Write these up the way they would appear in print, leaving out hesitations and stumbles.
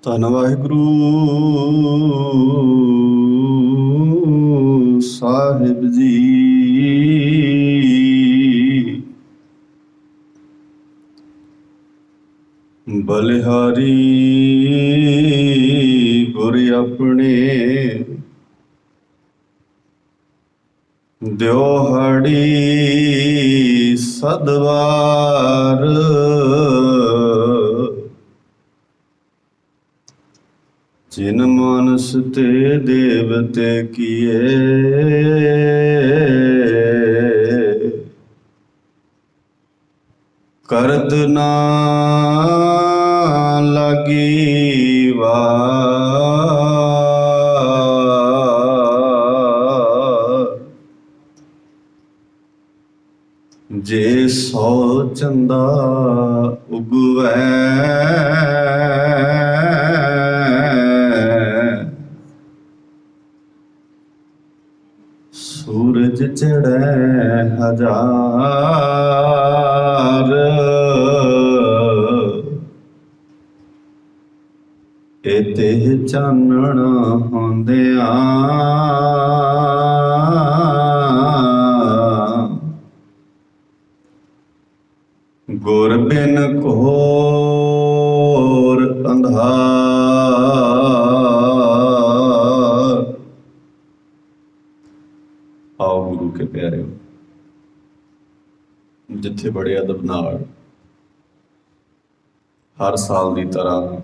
ਧੰਨ ਵਾਹਿਗੁਰੂ ਸਾਹਿਬ ਜੀ। ਬਲਿਹਾਰੀ ਗੁਰ ਆਪਣੇ ਦਿਓਹੜੀ ਸਦਵਾਰ। ਜਿਨ ਮਾਨਸ ਤੇ ਦੇਵਤੇ ਕੀਏ ਕਰਤ ਨਾ ਲਾਗੀ ਵਾਰ। ਜੇ ਸੌ ਚੰਦਾ ਉਗਵੈ ਸੂਰਜ ਚੜ੍ਹੈ ਹਜ਼ਾਰ। ਇਤੇ ਚਾਨਣ ਹੁੰਦਿਆਂ ਗੁਰ ਬਿਨ ਘੋਰ ਅੰਧਾਰ। ਆਓ ਗੁਰੂ ਕੇ ਪਿਆਰਿਓ, ਜਿੱਥੇ ਬੜੇ ਅਦਬ ਨਾਲ ਹਰ ਸਾਲ ਦੀ ਤਰ੍ਹਾਂ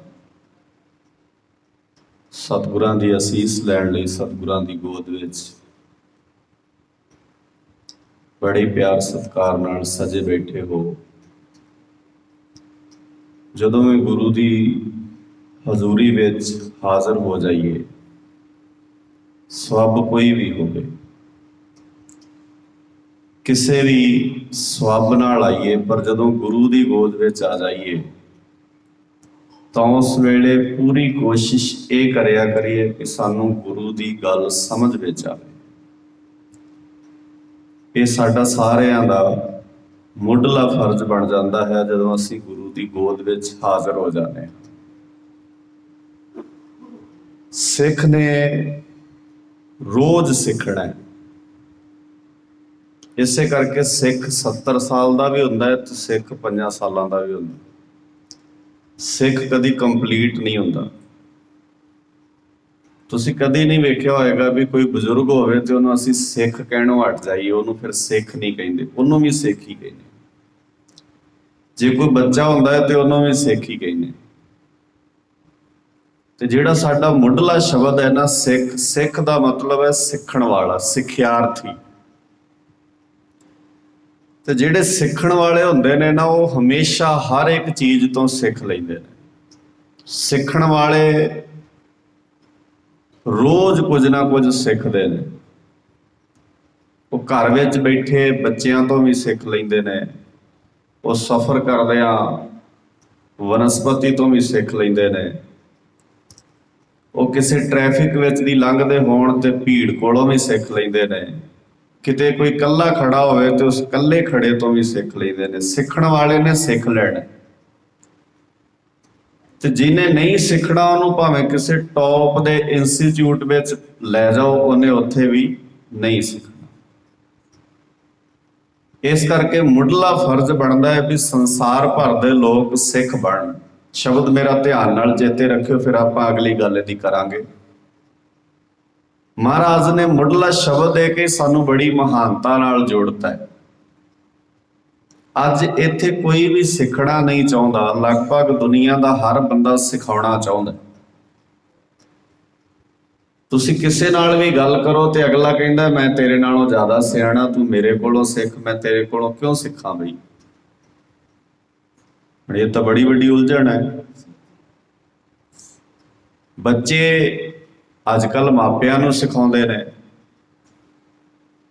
ਸਤਿਗੁਰਾਂ ਦੀ ਅਸੀਸ ਲੈਣ ਲਈ ਸਤਿਗੁਰਾਂ ਦੀ ਗੋਦ ਵਿੱਚ ਬੜੇ ਪਿਆਰ ਸਤਿਕਾਰ ਨਾਲ ਸਜੇ ਬੈਠੇ ਹੋ, ਜਦੋਂ ਵੀ ਗੁਰੂ ਦੀ ਹਜ਼ੂਰੀ ਵਿੱਚ ਹਾਜ਼ਰ ਹੋ ਜਾਈਏ, ਸਵੱਬ ਕੋਈ ਵੀ ਹੋਵੇ, ਕਿਸੇ ਵੀ ਸਵੱਬ ਨਾਲ ਆਈਏ, ਪਰ ਜਦੋਂ ਗੁਰੂ ਦੀ ਗੋਦ ਵਿੱਚ ਆ ਜਾਈਏ ਤਾਂ ਉਸ ਵੇਲੇ ਪੂਰੀ ਕੋਸ਼ਿਸ਼ ਇਹ ਕਰਿਆ ਕਰੀਏ ਕਿ ਸਾਨੂੰ ਗੁਰੂ ਦੀ ਗੱਲ ਸਮਝ ਵਿੱਚ ਆਵੇ। ਇਹ ਸਾਡਾ ਸਾਰਿਆਂ ਦਾ ਮੁੱਢਲਾ ਫਰਜ਼ ਬਣ ਜਾਂਦਾ ਹੈ ਜਦੋਂ ਅਸੀਂ ਗੁਰੂ ਦੀ ਗੋਦ ਵਿੱਚ ਹਾਜ਼ਰ ਹੋ ਜਾਂਦੇ ਹਾਂ। ਸਿੱਖ ਨੇ ਰੋਜ਼ ਸਿੱਖਣਾ ਹੈ। ਇਸੇ ਕਰਕੇ ਸਿੱਖ 70 ਸਾਲ ਦਾ ਵੀ ਹੁੰਦਾ ਹੈ ਤੇ ਸਿੱਖ 5 ਸਾਲਾਂ ਦਾ ਵੀ ਹੁੰਦਾ। ਸਿੱਖ ਕਦੀ ਕੰਪਲੀਟ ਨਹੀਂ ਹੁੰਦਾ। ਤੁਸੀਂ ਕਦੀ ਨਹੀਂ ਵੇਖਿਆ ਹੋਏਗਾ ਵੀ ਕੋਈ ਬਜ਼ੁਰਗ ਹੋਵੇ ਤੇ ਉਹਨੂੰ ਅਸੀਂ ਸਿੱਖ ਕਹਿਣੋਂ ਹਟ ਜਾਈਏ, ਉਹਨੂੰ ਫਿਰ ਸਿੱਖ ਨਹੀਂ ਕਹਿੰਦੇ, ਉਹਨੂੰ ਵੀ ਸਿੱਖ ਹੀ ਕਹਿੰਦੇ। ਜੇ ਕੋਈ ਬੱਚਾ ਹੁੰਦਾ ਹੈ ਤੇ ਉਹਨੂੰ ਵੀ ਸਿੱਖ ਹੀ ਕਹਿੰਦੇ। ਤੇ ਜਿਹੜਾ ਸਾਡਾ ਮੁੱਢਲਾ ਸ਼ਬਦ ਹੈ ਨਾ ਸਿੱਖ, ਸਿੱਖ ਦਾ ਮਤਲਬ ਹੈ ਸਿੱਖਣ ਵਾਲਾ, ਸਿੱਖਿਆਰਥੀ। ਤੇ ਜਿਹੜੇ ਸਿੱਖਣ ਵਾਲੇ ਹੁੰਦੇ ਨੇ ਨਾ, ਉਹ ਹਮੇਸ਼ਾ ਹਰ ਇੱਕ ਚੀਜ਼ ਤੋਂ ਸਿੱਖ ਲੈਂਦੇ ਨੇ। ਸਿੱਖਣ ਵਾਲੇ ਰੋਜ਼ ਕੁਝ ਨਾ ਕੁਝ ਸਿੱਖਦੇ ਨੇ। ਉਹ ਘਰ ਵਿੱਚ ਬੈਠੇ ਬੱਚਿਆਂ ਤੋਂ ਵੀ ਸਿੱਖ ਲੈਂਦੇ ਨੇ, ਉਹ ਸਫ਼ਰ ਕਰਦਿਆਂ ਵਨਸਪਤੀ ਤੋਂ ਵੀ ਸਿੱਖ ਲੈਂਦੇ ਨੇ, ਉਹ ਕਿਸੇ ਟ੍ਰੈਫਿਕ ਵਿੱਚ ਦੀ ਲੰਘਦੇ ਹੋਣ ਤੇ ਭੀੜ ਕੋਲੋਂ ਵੀ ਸਿੱਖ ਲੈਂਦੇ ਨੇ, ਕਿਤੇ ਕੋਈ ਇਕੱਲਾ ਖੜਾ ਹੋਵੇ ਤੇ ਉਸ ਇਕੱਲੇ ਖੜੇ ਤੋਂ ਵੀ ਸਿੱਖ ਲੈਂਦੇ ਨੇ। ਸਿੱਖਣ ਵਾਲੇ ਨੇ ਸਿੱਖ ਲੈਣਾ। ਤੇ ਜਿਹਨੇ ਨਹੀਂ ਸਿੱਖਣਾ ਉਹਨੂੰ ਭਾਵੇਂ ਕਿਸੇ ਟੌਪ ਦੇ ਇੰਸਟੀਚਿਊਟ ਵਿੱਚ ਲੈ ਜਾਓ, ਉਹਨੇ ਉੱਥੇ ਵੀ ਨਹੀਂ ਸਿੱਖਣਾ। ਇਸ ਕਰਕੇ ਮੁੱਢਲਾ ਫਰਜ਼ ਬਣਦਾ ਹੈ ਵੀ ਸੰਸਾਰ ਭਰ ਦੇ ਲੋਕ ਸਿੱਖ ਬਣਨ। ਸ਼ਬਦ ਮੇਰਾ ਧਿਆਨ ਨਾਲ ਚੇਤੇ ਰੱਖਿਓ, ਫਿਰ ਆਪਾਂ ਅਗਲੀ ਗੱਲ ਇਹਦੀ ਕਰਾਂਗੇ। ਮਹਾਰਾਜ ਨੇ ਮੁੱਢਲਾ ਸ਼ਬਦ ਦੇ ਕੇ ਸਾਨੂੰ ਬੜੀ ਮਹਾਨਤਾ ਨਾਲ ਜੋੜਤਾ ਹੈ। ਅੱਜ ਇੱਥੇ ਕੋਈ ਵੀ ਸਿੱਖਣਾ ਨਹੀਂ ਚਾਹੁੰਦਾ, ਲਗਭਗ ਦੁਨੀਆ ਦਾ ਹਰ ਬੰਦਾ ਸਿਖਾਉਣਾ ਚਾਹੁੰਦਾ। ਤੁਸੀਂ ਕਿਸੇ ਨਾਲ ਵੀ ਗੱਲ ਕਰੋ ਤੇ ਅਗਲਾ ਕਹਿੰਦਾ ਮੈਂ ਤੇਰੇ ਨਾਲੋਂ ਜ਼ਿਆਦਾ ਸਿਆਣਾ, ਤੂੰ ਮੇਰੇ ਕੋਲੋਂ ਸਿੱਖ, ਮੈਂ ਤੇਰੇ ਕੋਲੋਂ ਕਿਉਂ ਸਿੱਖਾਂ ਬਈ। ਇਹ ਤਾਂ ਬੜੀ ਵੱਡੀ ਉਲਝਣ ਹੈ। ਬੱਚੇ ਅੱਜ ਕੱਲ੍ਹ ਮਾਪਿਆਂ ਨੂੰ ਸਿਖਾਉਂਦੇ ਨੇ,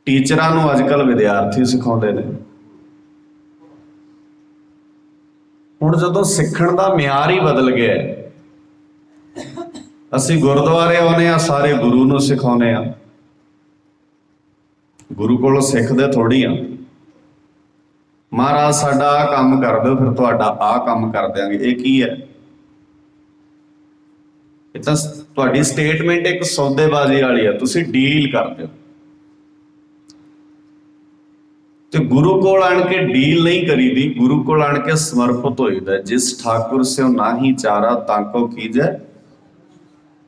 ਟੀਚਰਾਂ ਨੂੰ ਅੱਜ ਕੱਲ੍ਹ ਵਿਦਿਆਰਥੀ ਸਿਖਾਉਂਦੇ ਨੇ। ਹੁਣ ਜਦੋਂ ਸਿੱਖਣ ਦਾ ਮਿਆਰ ਹੀ ਬਦਲ ਗਿਆ, ਅਸੀਂ ਗੁਰਦੁਆਰੇ ਆਉਂਦੇ ਹਾਂ, ਸਾਰੇ ਗੁਰੂ ਨੂੰ ਸਿਖਾਉਂਦੇ ਹਾਂ। ਗੁਰੂ ਕੋਲੋਂ ਸਿੱਖਦੇ ਥੋੜ੍ਹੀ ਆ। महाराज साडा आ काम कर दो, फिर तुहाडा आ काम कर देंगे। ये की है? ये तो तुहाडी स्टेटमेंट एक सौदेबाजी वाली है, तुसीं डील करदे हो। तो गुरु कोल आण के डील नहीं करीदी, गुरु कोल आण के समर्पित होईदा। जिस ठाकुर से नाही चारा ताको कीजै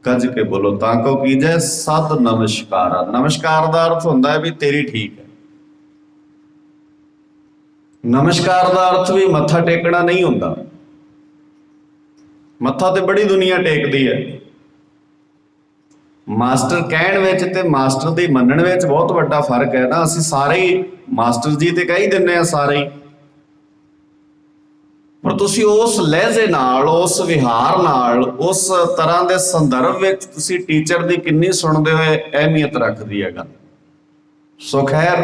कज के बोलो, ताको कीजै सद नमस्कारा। नमस्कार का अर्थ होंदा है भी तेरी ठीक है। नमस्कार का अर्थ भी मत्था टेकना नहीं होंदा। मत्था तो बड़ी दुनिया टेकदी है। मास्टर कहण विच ते मास्टर दी मनण विच बहुत वड्डा फर्क है ना। असीं सारे ही मास्टर जी ते कह ही दिंदे आ सारे ही, पर तुसीं उस लहजे नाल, उस विहार नाल, उस तरह के संदर्भ विच तुसीं टीचर दी किन्नी सुणदे होए अहमियत रखदी है गल। सो खैर,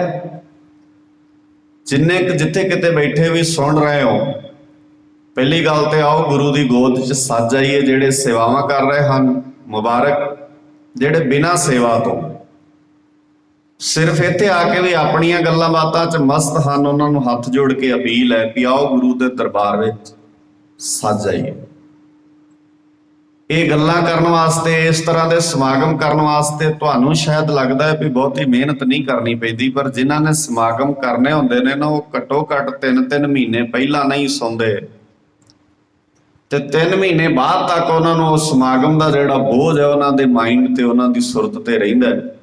जिन्ने जिथे किते बैठे भी सुन रहे हो, पहली गल तो आओ गुरु की गोद च सज जाइए। जेड़े सेवावां कर रहे हैं मुबारक, जेड़े बिना सेवा तो सिर्फ इत्थे आके भी अपनियां गल्लां बातां च मस्त हैं, उन्होंने हथ जोड़ के अपील है कि आओ गुरु के दरबार विच सज जाइए। ये गल्लां करन वास्ते, इस तरह के समागम करन वास्ते तुहानूं शायद लगता है भी बहुती मेहनत नहीं करनी पैंदी, पर जिन्हां ने समागम करने हुंदे ने ना, वो घट्टो घट्ट 3-3 महीने पहला नहीं सौंदे ते 3 महीने बाद तक उन्होंने उस समागम का जिहड़ा बोझ है उन्होंने माइंड ते, उन्होंने सुरत ते रहिंदा है।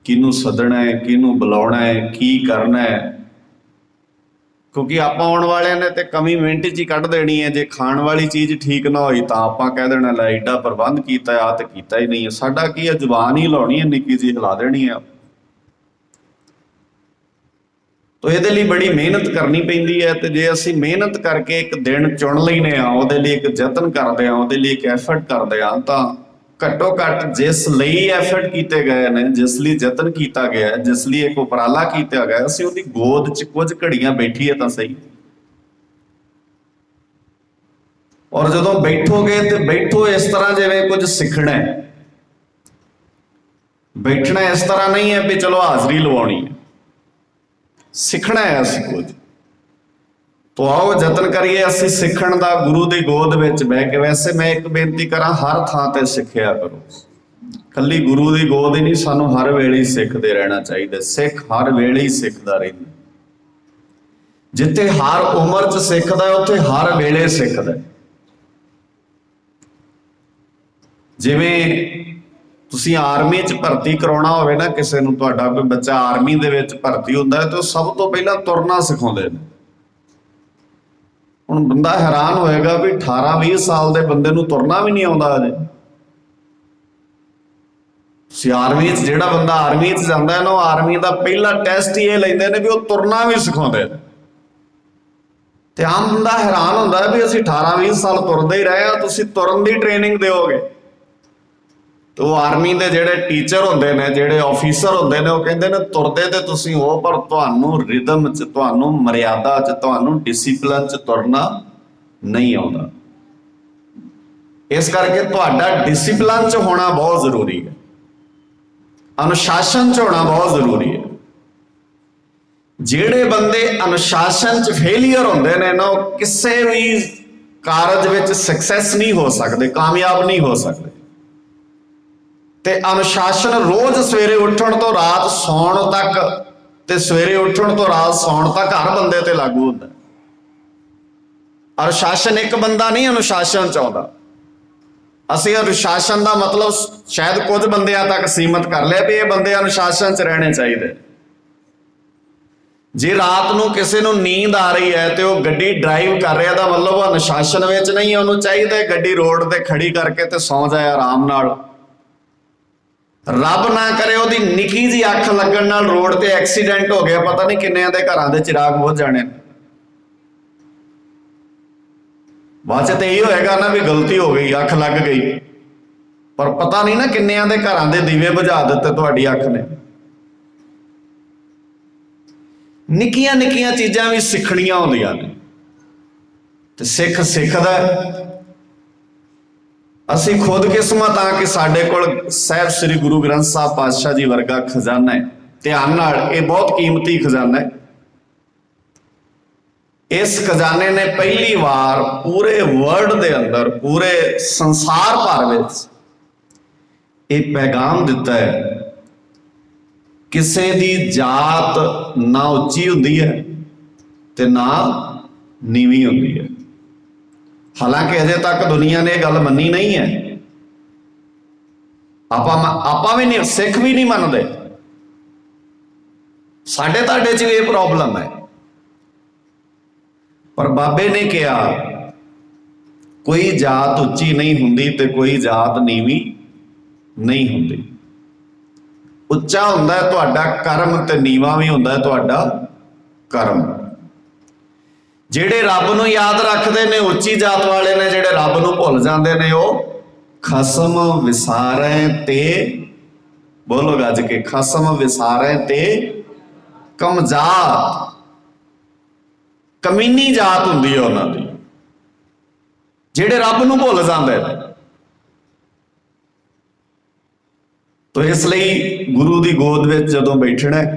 किनू सदना है, किनू बुलाउणा है, की करना है, क्योंकि आपां आउण वालिआं ने ते कमी मिंट च ही कढ देनी है। जे खाण वाली चीज़ ठीक ना होई तां आपां कह देना लै एडा प्रबंध कीता आ ते कीता ही नहीं है। साडा की है, जुबान ही लाउणी है, निक्की जी हिला देनी है। तो ये लिए बड़ी मेहनत करनी पैंदी है। तो जे असीं मेहनत करके एक दिन चुन लैने आ, उहदे लिए एक यतन करदे आ, उहदे लिए एक एफर्ट करदे आ, तां घट्टो घट्ट जिस लई एफर्ट किए गए ने, जिस लिए यतन किया गया है, जिस लिए एक उपराला किया गया, असीं उहदी गोद च कुछ घड़ियां बैठीए तां सही। और जदों बैठोगे तो बैठो इस तरह जिवें कुछ सीखना है। बैठना इस तरह नहीं है भी चलो हाजरी लवाउणी है, सीखना है असीं कुछ। तो आओ यतन करिए असीं सीखण दा, गुरु की गोद विच बह के। वैसे मैं एक बेनती करा, हर थां ते सिੱਖਿਆ करो। कल्ली गुरु की गोद ही नहीं, सानू हर वेले ही सिੱਖਦੇ रहना चाहिए। सिख हर वेले ही सिੱਖਦਾ ਰਹਿੰਦਾ। जिथे हर उम्र च सिੱਖਦਾ उत्थे हर वेले सिੱਖਦਾ। जिवें तुसीं आर्मी च भर्ती कराउणा होवे ना किसी नूं, तुहाडा कोई बच्चा आर्मी दे विच भर्ती हुंदा है, तो सब तो पहला तुरना सिखाउंदे ने। हुण बंदा हैरान होएगा भी 18-20 साल के बंदे नूं तुरना भी नहीं आउंदा अजे। आर्मी च जिहड़ा बंदा आर्मी च जांदा है ना, आर्मी का पहला टैसट ही ये लैंदे ने भी वो तुरना भी सिखाउंदे ने। ते आम बंदा हैरान हुंदा है भी असीं 18-20 साल तुरदे ही रहे, तुसीं तुरन दी ट्रेनिंग दिओगे। तो आर्मी के जिहड़े टीचर हुंदे ने, जिहड़े ऑफिसर हुंदे ने, वो कहंदे ने तुरदे ते तुसीं हो, पर तुहानूं रिदम च, तुहानूं मर्यादा च, तुहानूं डिसिपलिन च तुरना नहीं आउंदा। इस करके तुहाडा डिसिपलिन च होना बहुत जरूरी है, अनुशासन च होना बहुत जरूरी है। जिहड़े बंदे अनुशासन च फेलियर हुंदे ने ना, वो किसी भी कारज विच सक्सैस नहीं हो सकते, कामयाब नहीं हो सकते। ते अनुशासन रोज सवेरे उठण तो रात सौण तक, ते सवेरे उठण तो रात सौण तक हर बंदे ते लागू हुंदा। अनुशासन एक बंदा नहीं अनुशासन चाहुंदा। असीं अनुशासन का मतलब शायद कुछ बंदियां तक सीमित कर लिया भी ये बंदे अनुशासन च रहने चाहिए। जे रात नूं किसी नूं नींद आ रही है तो गड्डी ड्राइव कर रहा, तो मतलब वो अनुशासन विच नहीं है। उन्होंने चाहिए गड्डी रोड ते खड़ी करके ते सौ जाए आराम नाल। रब ना करे ਉਹਦੀ निकी जी अख लगन नाल रोड ते एक्सीडेंट हो गया, पता नहीं किन्ने दे घरां दे चिराग बुझ जाने। बाद च यही होएगा ना भी गलती हो गई, अख लग गई, पर पता नहीं ना किन्ने दे घरां दे दीवे बुझा दिते तुहाडी अख ने। निक्कियां निक्कियां चीज़ां भी सिखणियां होंदियां ने, ते सिख सिखदा। असी खुद किस्मत हाँ कि साडे कोल साहिब श्री गुरु ग्रंथ साहब पातशाह जी वर्गा खजाना है। ध्यान नाल, ये बहुत कीमती खजाना है। इस खजाने ने पहली बार पूरे वर्ल्ड के अंदर, पूरे संसार भर में एक पैगाम दिता है, किसी दी जात ना उच्ची हुंदी है ते ना नीवी हुंदी है। हालांकि अजे तक दुनिया ने गल मनी नहीं है, आपां भी नहीं, सिख भी नहीं मनते, साडे तुहाडे च ये प्रॉब्लम है। पर बाबे ने कहा कोई जात उच्ची नहीं हुंदी ते कोई जात नीवी नहीं हुंदी। उच्चा हुंदा है तुहाडा कर्म ते नीवा भी हुंदा है तुहाडा कर्म। ਜਿਹੜੇ ਰੱਬ ਨੂੰ याद रखते हैं उच्ची जात वाले ने, ਜਿਹੜੇ ਰੱਬ ਨੂੰ भुल जाते हैं वो खसम विसारे ते, बोलो गज के, खसम विसारे ते कमजात, कमीनी जात हुंदी है उन्हां दी, ਜਿਹੜੇ ਰੱਬ ਨੂੰ भुल जाते हैं। तो इसलिए गुरु की गोद में जदों बैठना है,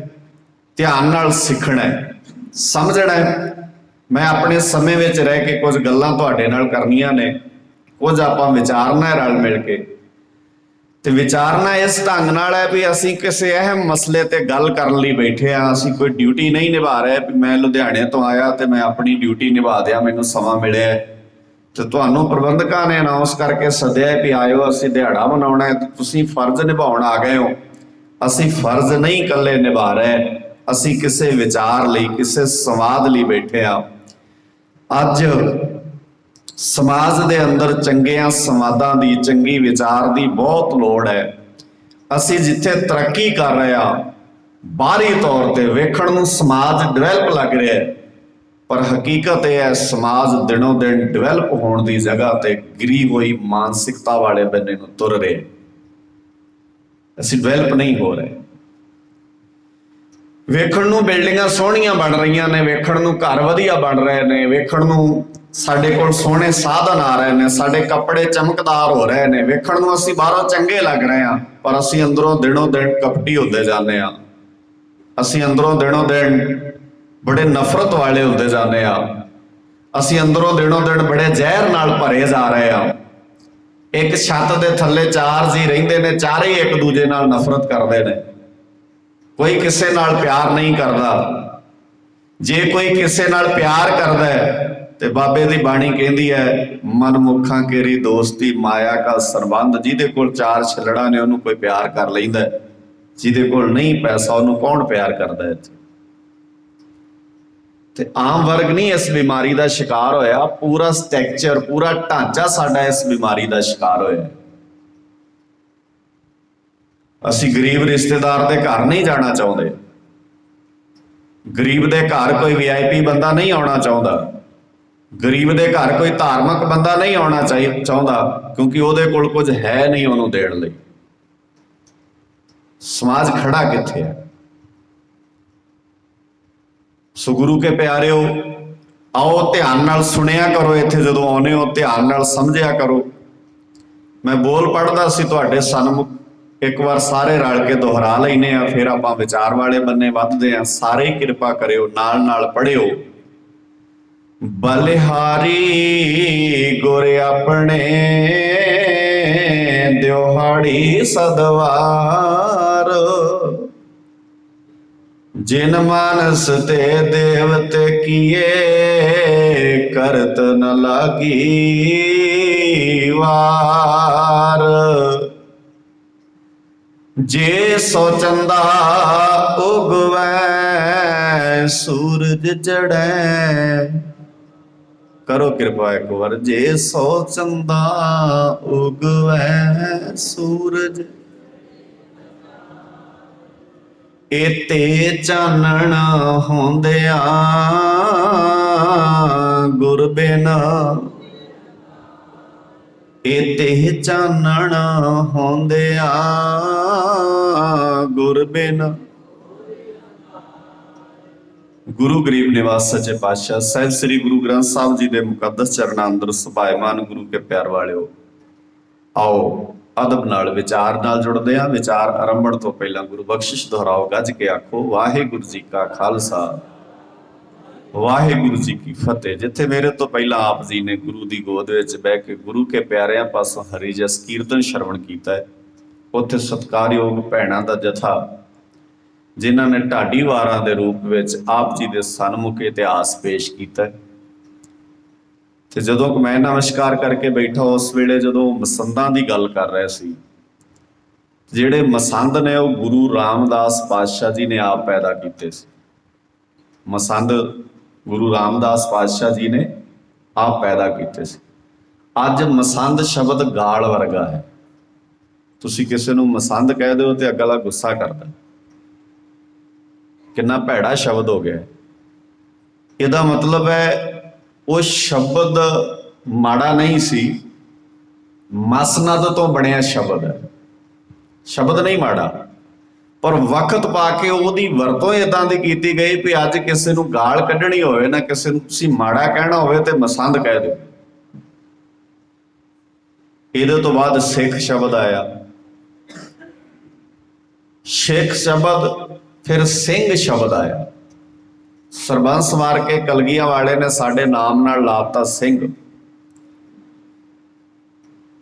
ध्यान नाल सीखना है, समझना है। मैं अपने समय में रह के कुछ गल्लां तुहाडे नाल करनियां ने, कुछ आपां विचारना है रल मिल के। ते विचारना इस ढंग नाल है भी असीं किसी अहम मसले ते गल करन लई बैठे आ, असीं कोई ड्यूटी नहीं निभा रहे भी मैं लुधियाणे तो आया ते मैं अपनी ड्यूटी निभा दिया, मैनूं समा मिलिया ते तुहानूं प्रबंधकां ने अनाउंस करके सद्दिआ भी आयो असीं दिहाड़ा मनाउणा है, तुसीं फर्ज निभाउण आ गए हो। असीं फर्ज नहीं कल्ले निभा रहे, असीं किसी विचार लई, किसी संवाद लई बैठे आ। अज समाज दे अंदर चंगियां संवादां दी, चंगी विचार दी बहुत लोड़ है। असीं जिथे तरक्की कर रहे आ, बाहरी तौर ते वेखण नूं समाज डिवेलप लग रहा है, पर हकीकत यह है समाज दिनों दिन डिवेलप होने की जगह ते गिरी हुई मानसिकता वाले बन्ने नूं तुर रहे, असीं डिवेलप नहीं हो रहे। वेखण नूं बिल्डिंगां सोहणियां बन रही ने, वेखण नूं घर वधिया बन रहे ने, वेखण नूं साडे कोल सोहणे साधन आ रहे ने, साडे कपड़े चमकदार हो रहे ने, वेखण नूं असीं बाहरों चंगे लग रहे हैं, पर असीं अंदरों दिनों दिन कपटी होते जाने आ, असीं अंदरों दिनों दिन बड़े नफरत वाले होते जाने आ, असीं अंदरों दिनों दिन बड़े जहर नाल भरे जा रहे आ। एक छत दे थल्ले चार जी रहिंदे ने, चारे ही एक दूजे नाल नफरत करदे ने, कोई किसी नाल प्यार नहीं करता। जे कोई किसी नाल प्यार करदा है ते बाबे दी बाणी कहती है, मनमुखां केरी दोस्ती माया का सरबंध। जिहदे कोल चार छिलड़ा ने उन्होंने कोई प्यार कर लैंदा, जिहदे कोल नहीं पैसा उन्होंने कौन प्यार करदा है। ते आम वर्ग नहीं इस बीमारी का शिकार होया, पूरा स्ट्रक्चर, पूरा ढांचा साडा इस बीमारी का शिकार होया। असीं गरीब रिश्तेदार दे घर नहीं जाना चाहते, गरीब दे घर कोई VIP बंदा नहीं आना चाहता, गरीब दे घर कोई धार्मिक बंदा नहीं आना चाहता, क्योंकि उहदे कोल कुछ है नहीं उहनूं देण लई। समाज खड़ा कित्थे है? सो गुरु के प्यारिओ, आओ ध्यान नाल सुनिया करो, इत्थे जदों आउंदे हो ध्यान नाल समझिया करो। मैं बोल पढ़दा सी तुहाडे सन्मुख, एक बार सारे रल के दोहरा लैने आ, फिर आपां विचार वाले बन्ने वधदे आ। सारे ही कृपा करियो, नाल नाल पढ़ियो। बलिहारी गुर अपने दिहाड़ी सदवार, जिन मानस ते देवते किए करत न लागी वार। जे सो चंदा उगवै सूरज चढ़ै, करो कृपा एक बार, जे सो चंदा उगवै सूरज, एते चानण होंदिया गुर बिन, एते चानण होंदिया गुर बिन। गुरु गरीब निवास सच्चे पातशाह साहिब श्री गुरु ग्रंथ साहिब जी के मुकद्दस चरणां अंदर सुभायमान गुरु के प्यार वालिओ, आओ अदब नाल विचार नाल जुड़दे आ। विचार आरंभण तो पहला गुरु बख्शिश दोहराओ, गज के आखो वाहिगुरू जी का खालसा वाहिगुरु जी की फतेह। जिथे मेरे तो पहला आप जी ने गुरु की गोद विच बह के गुरु के प्यारिਆਂ पासों हरि जस कीर्तन श्रवण किया है, उत्थे सत्कारयोग भैणां दा जथा जिन्हां ने ढाडी वारां दे रूप विच आप जी दे सन्मुख इतिहास पेश किया। ते जदों मैं नमस्कार करके बैठा उस वेले जदों मसंदां दी गल कर रहे सी, जिहड़े मसंद ने वो गुरु रामदास पातशाह जी ने आप पैदा किए सी। मसंद गुरु रामदास पातशाह जी ने आप पैदा किए सी। अज मसंद शब्द गाल वर्गा है। तुसी किसी नूं मसंद कह दो तो अगला गुस्सा करता, कितना भैड़ा शब्द हो गया। इहदा मतलब है वो शब्द माड़ा नहीं सी, मसनद तो बनिया शब्द है। शब्द नहीं माड़ा, पर वक्त पा के ਉਹਦੀ ਵਰਤੋਂ इदां ਦੀ ਕੀਤੀ गई भी अज किसी ਨੂੰ गाल ਕੱਢਣੀ ਹੋਵੇ ना किसी ਨੂੰ ਤੁਸੀਂ ਮਾੜਾ ਕਹਿਣਾ ਹੋਵੇ ਤੇ ਮਸੰਦ ਕਹਿ ਦਿਓ। ਇਹਦੇ ਤੋਂ ਬਾਅਦ ਸਿੱਖ ਸ਼ਬਦ ਆਇਆ, ਸਿੱਖ ਸ਼ਬਦ ਫਿਰ ਸਿੰਘ ਸ਼ਬਦ ਆਇਆ। ਸਰਬੰਸ ਵਾਰ ਕੇ ਕਲਗੀਆਂ ਵਾਲੇ ਨੇ ਸਾਡੇ ਨਾਮ ਨਾਲ ਲਾਤਾ ਸਿੰਘ।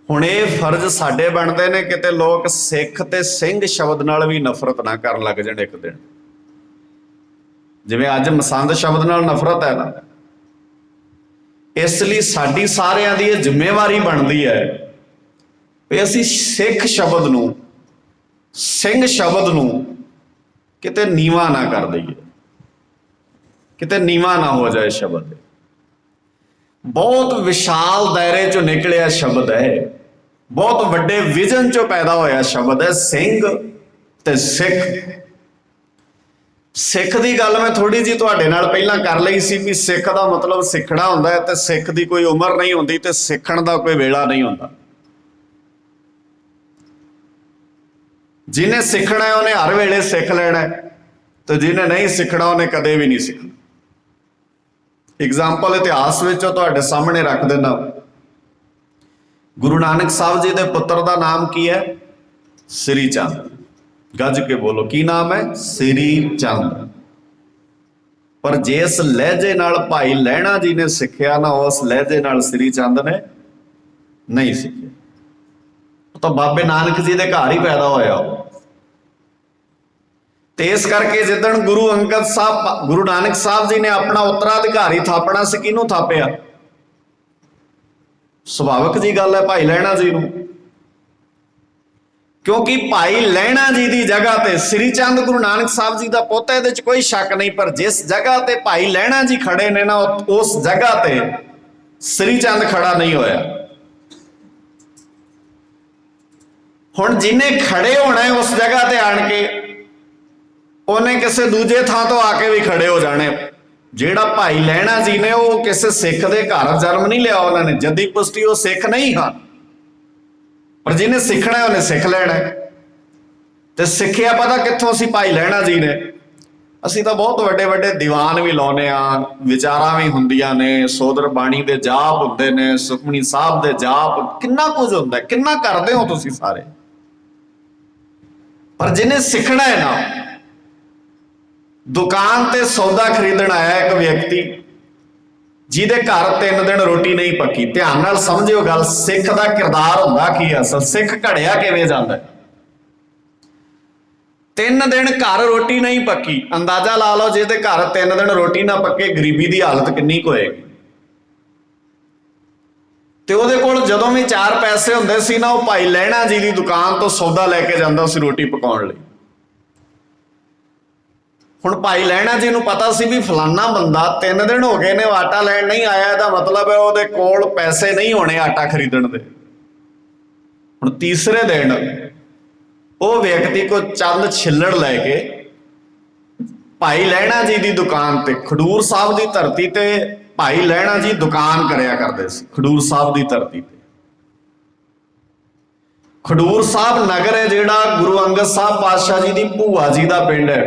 ਹੁਣ ਇਹ ਫਰਜ਼ ਸਾਡੇ ਬਣਦੇ ਨੇ ਕਿਤੇ ਲੋਕ ਸਿੱਖ ਤੇ ਸਿੰਘ ਸ਼ਬਦ ਨਾਲ ਵੀ ਨਫ਼ਰਤ ਨਾ ਕਰਨ ਲੱਗ ਜਾਣ ਇੱਕ ਦਿਨ। ਜਿਵੇਂ ਅੱਜ ਮਸੰਦ ਸ਼ਬਦ ਨਾਲ ਨਫ਼ਰਤ ਹੈ ਨਾ, ਇਸ ਲਈ ਸਾਡੀ ਸਾਰਿਆਂ ਦੀ ਇਹ ਜ਼ਿੰਮੇਵਾਰੀ ਬਣਦੀ ਹੈ ਵੀ ਅਸੀਂ ਸਿੱਖ ਸ਼ਬਦ ਨੂੰ, ਸਿੰਘ ਸ਼ਬਦ ਨੂੰ ਕਿਤੇ ਨੀਵਾਂ ਨਾ ਕਰ ਦਈਏ, ਕਿਤੇ ਨੀਵਾਂ ਨਾ ਹੋ ਜਾਏ ਸ਼ਬਦ। बहुत विशाल दायरे चो निकलिया शब्द है, बहुत वड्डे विजन चो पैदा होया शब्द है सिंह ते सिख। सिख की गल मैं थोड़ी जी तुहाडे नाल पहलां कर लई सी भी सिख दा मतलब सिखना हुंदा है ते सिख दी कोई उम्र नहीं हुंदी ते सिखण दा कोई वेला नहीं हुंदा। जिन्हें सिखना है उन्हें हर वेले सिख लेना है, तो जिन्हें नहीं सिखना उन्हें कदे भी नहीं सिखना। एग्जाम्पल इतिहास विचों तुहाडे सामने रख देना। गुरु नानक साहब जी के पुत्र का नाम की है? श्री चंद। गज के बोलो की नाम है? श्री चंद। पर जिस लहजे नाल भाई लहणा जी ने सिखिया ना, उस लहजे नाल श्री चंद ने नहीं सीखिया। तो बाबे नानक जी के घर ही पैदा होया। तो इस करके जिदन गुरु अंगद साहब, गुरु नानक साहब जी ने अपना उत्तराधिकारी थापना से किनू थापिया? सुभाविक जी गल है भाई लहणा जी नूं, क्योंकि भाई लहणा जी की जगह ते श्री चंद गुरु नानक साहब जी का पुੱਤ है, कोई शक नहीं। पर जिस जगह ते भाई लहणा जी खड़े ने ना, उस जगह ते श्री चंद खड़ा नहीं होया। हुण जिन्हें खड़े होना है उस जगह ते आण के, उन्हें किसी दूजे थां तो आके भी खड़े हो जाने। जेड़ा भाई लहणा जी ने वो किसी सिख के घर जन्म नहीं लिया, उन्होंने जदी पुष्टि वो सिख नहीं हाँ, पर जिन्हें सीखना है उन्हें सिख लेना है। तो सिखिया पता कित्थों सी? भाई लहणा जी ने। असी तो बहुत वड्डे वड्डे दीवान भी लाने आ, विचारां भी हुंदियां ने, सोदर बाणी दे जाप हुंदे ने, सुखमनी साहब दे जाप, किन्ना कुछ हुंदा है, किन्ना करदे हो तुसीं सारे। पर जिन्हें सीखना है ना, दुकान ते सौदा खरीदण आया एक व्यक्ति जिहदे घर 3 दिन रोटी नहीं पक्की। ध्यान नाल समझिओ गल, सिख दा किरदार हुंदा की है असल। सिख घड़िया किवें जांदा है? 3 दिन घर रोटी नहीं पक्की, अंदाजा ला लो जिहदे घर 3 दिन रोटी ना पक्के, गरीबी दी हालत किन्नी कुछ होएगी। ते उहदे कोल जदों भी 4 पैसे हुंदे सी ना, वो भाई लहणा जी दी दुकान तो सौदा लैके जांदा सी रोटी पकाउण लई। हुण भाई लहणा जी नूं पता सी भी फलाना बंदा 3 दिन हो गए ने आटा लैण नहीं आया, इहदा मतलब है उहदे कोल पैसे नहीं होने आटा खरीदण दे। हुण तीसरे दिन वो व्यक्ति को चंद छिल्लड़ लैके भाई लहणा जी की दुकान ते, खडूर साहब की धरती ते भाई लहणा जी दुकान करया करदे सी। खडूर साहब की धरती ते, खडूर साहब नगर है जिहड़ा गुरु अंगद साहब पातशाह जी की भूआ जी का पिंड है।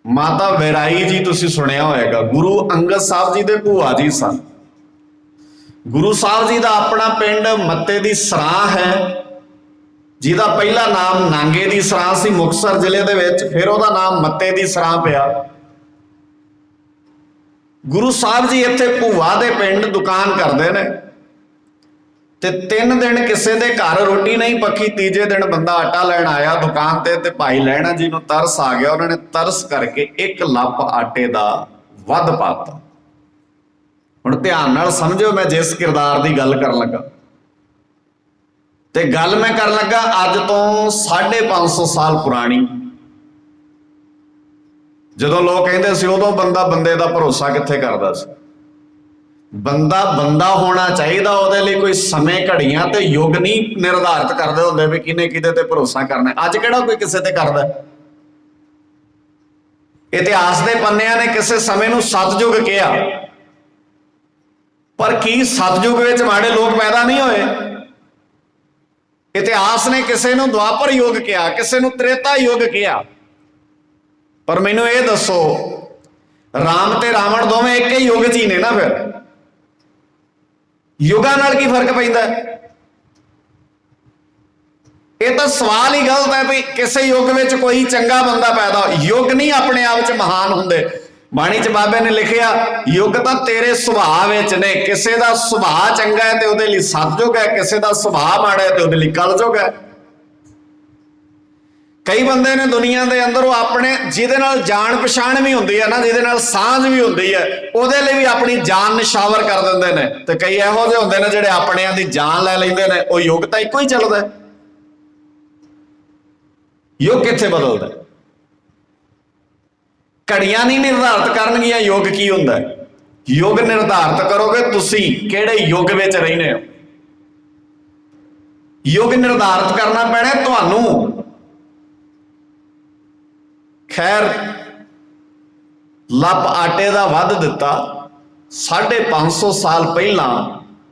माता वैराई जी तुसीं सुनिया होएगा, गुरु अंगद साहब जी दे भूआ जी सन। गुरु साहब जी का अपना पिंड मत्ते दी सरां है, जिहदा पहला नाम नांगे दी सरां सी मुक्तसर जिले दे विच, फिर उहदा नाम मत्ते दी सरां पिया। ਗੁਰੂ ਸਾਹਿਬ ਜੀ ਇੱਥੇ ਭੂਆ ਦੇ ਪਿੰਡ ਦੁਕਾਨ ਕਰਦੇ ਨੇ ਤੇ 3 ਦਿਨ ਕਿਸੇ ਦੇ ਘਰ ਰੋਟੀ ਨਹੀਂ ਪੱਕੀ। ਤੀਜੇ ਦਿਨ ਬੰਦਾ ਆਟਾ ਲੈਣ ਆਇਆ ਦੁਕਾਨ ਤੇ ਭਾਈ ਲਹਿਣਾ ਜੀ ਨੂੰ ਤਰਸ ਆ ਗਿਆ। ਉਹਨਾਂ ਨੇ ਤਰਸ ਕਰਕੇ 1 ਲੱਪ ਆਟੇ ਦਾ ਵੱਧ ਪਾਤਾ। ਹੁਣ ਧਿਆਨ ਨਾਲ ਸਮਝਿਓ, ਮੈਂ ਜਿਸ ਕਿਰਦਾਰ ਦੀ ਗੱਲ ਕਰਨ ਲੱਗਾ ਤੇ ਗੱਲ ਮੈਂ ਕਰਨ ਲੱਗਾ ਅੱਜ ਤੋਂ 550 ਸਾਲ ਪੁਰਾਣੀ। ਜਦੋਂ ਲੋਕ ਕਹਿੰਦੇ ਸੀ ਉਦੋਂ ਬੰਦਾ ਬੰਦੇ ਦਾ ਭਰੋਸਾ ਕਿੱਥੇ ਕਰਦਾ ਸੀ। ਬੰਦਾ ਬੰਦਾ ਹੋਣਾ ਚਾਹੀਦਾ, ਉਹਦੇ ਲਈ ਕੋਈ ਸਮੇਂ ਘੜੀਆਂ ਤੇ ਯੁੱਗ ਨਹੀਂ ਨਿਰਧਾਰਿਤ ਕਰਦੇ ਹੁੰਦੇ ਵੀ ਕਿਹਨੇ ਕਿਹਦੇ ਤੇ ਭਰੋਸਾ ਕਰਨਾ। ਅੱਜ ਕਿਹੜਾ ਕੋਈ ਕਿਸੇ ਤੇ ਕਰਦਾ। ਇਤਿਹਾਸ ਦੇ ਪੰਨਿਆਂ ਨੇ ਕਿਸੇ ਸਮੇਂ ਨੂੰ ਸਤਜੁਗ ਕਿਹਾ, ਪਰ ਕੀ ਸਤਜੁਗ ਵਿੱਚ ਮਾੜੇ ਲੋਕ ਪੈਦਾ ਨਹੀਂ ਹੋਏ। ਇਤਿਹਾਸ ਨੇ ਕਿਸੇ ਨੂੰ ਦੁਆਪਰ ਯੁੱਗ ਕਿਹਾ, ਕਿਸੇ ਨੂੰ ਤ੍ਰੇਤਾ ਯੁੱਗ ਕਿਹਾ। ਪਰ ਮੈਨੂੰ ਇਹ ਦੱਸੋ, ਰਾਮ ਤੇ ਰਾਵਣ ਦੋਵੇਂ ਇੱਕ ਹੀ ਯੁੱਗ 'ਚ ਹੀ ਨੇ ਨਾ। ਫਿਰ ਯੁੱਗਾਂ ਨਾਲ ਕੀ ਫਰਕ ਪੈਂਦਾ। ਇਹ ਤਾਂ ਸਵਾਲ ਹੀ ਗਲਤ ਹੈ ਵੀ ਕਿਸੇ ਯੁੱਗ ਵਿੱਚ ਕੋਈ ਚੰਗਾ ਬੰਦਾ ਪੈਦਾ। ਯੁੱਗ ਨਹੀਂ ਆਪਣੇ ਆਪ 'ਚ ਮਹਾਨ ਹੁੰਦੇ। ਬਾਣੀ 'ਚ ਬਾਬੇ ਨੇ ਲਿਖਿਆ ਯੁੱਗ ਤਾਂ ਤੇਰੇ ਸੁਭਾਅ ਵਿੱਚ ਨੇ। ਕਿਸੇ ਦਾ ਸੁਭਾਅ ਚੰਗਾ ਹੈ ਤੇ ਉਹਦੇ ਲਈ ਸਤਜੁਗ ਹੈ, ਕਿਸੇ ਦਾ ਸੁਭਾਅ ਮਾੜਾ ਹੈ ਤੇ ਉਹਦੇ ਲਈ ਕਲਯੁਗ ਹੈ। ਕਈ ਬੰਦੇ ਨੇ ਦੁਨੀਆ ਦੇ ਅੰਦਰ ਉਹ ਆਪਣੇ ਜਿਹਦੇ ਨਾਲ ਜਾਣ ਪਛਾਣ ਵੀ ਹੁੰਦੀ ਹੈ ਨਾ, ਜਿਹਦੇ ਨਾਲ ਸਾਂਝ ਵੀ ਹੁੰਦੀ ਹੈ, ਉਹਦੇ ਲਈ ਵੀ ਆਪਣੀ ਜਾਨ ਨਿਸ਼ਾਵਰ ਕਰ ਦਿੰਦੇ ਨੇ। ਤੇ ਕਈ ਇਹੋ ਜਿਹੇ ਹੁੰਦੇ ਨੇ ਜਿਹੜੇ ਆਪਣਿਆਂ ਦੀ ਜਾਨ ਲੈ ਲੈਂਦੇ ਨੇ। ਉਹ ਯੁੱਗ ਤਾਂ ਇੱਕੋ ਹੀ ਚੱਲਦਾ। ਯੁੱਗ ਕਿੱਥੇ ਬਦਲਦਾ। ਘੜੀਆਂ ਨਹੀਂ ਨਿਰਧਾਰਿਤ ਕਰਨਗੀਆਂ ਯੁੱਗ ਕੀ ਹੁੰਦਾ। ਯੁੱਗ ਨਿਰਧਾਰਿਤ ਕਰੋਗੇ ਤੁਸੀਂ ਕਿਹੜੇ ਯੁੱਗ ਵਿੱਚ ਰਹਿੰਦੇ ਹੋ। ਯੁੱਗ ਨਿਰਧਾਰਿਤ ਕਰਨਾ ਪੈਣਾ ਤੁਹਾਨੂੰ। ਖੈਰ, ਲੱਪ ਆਟੇ ਦਾ ਵੱਧ ਦਿੱਤਾ। 550 ਸਾਲ ਪਹਿਲਾਂ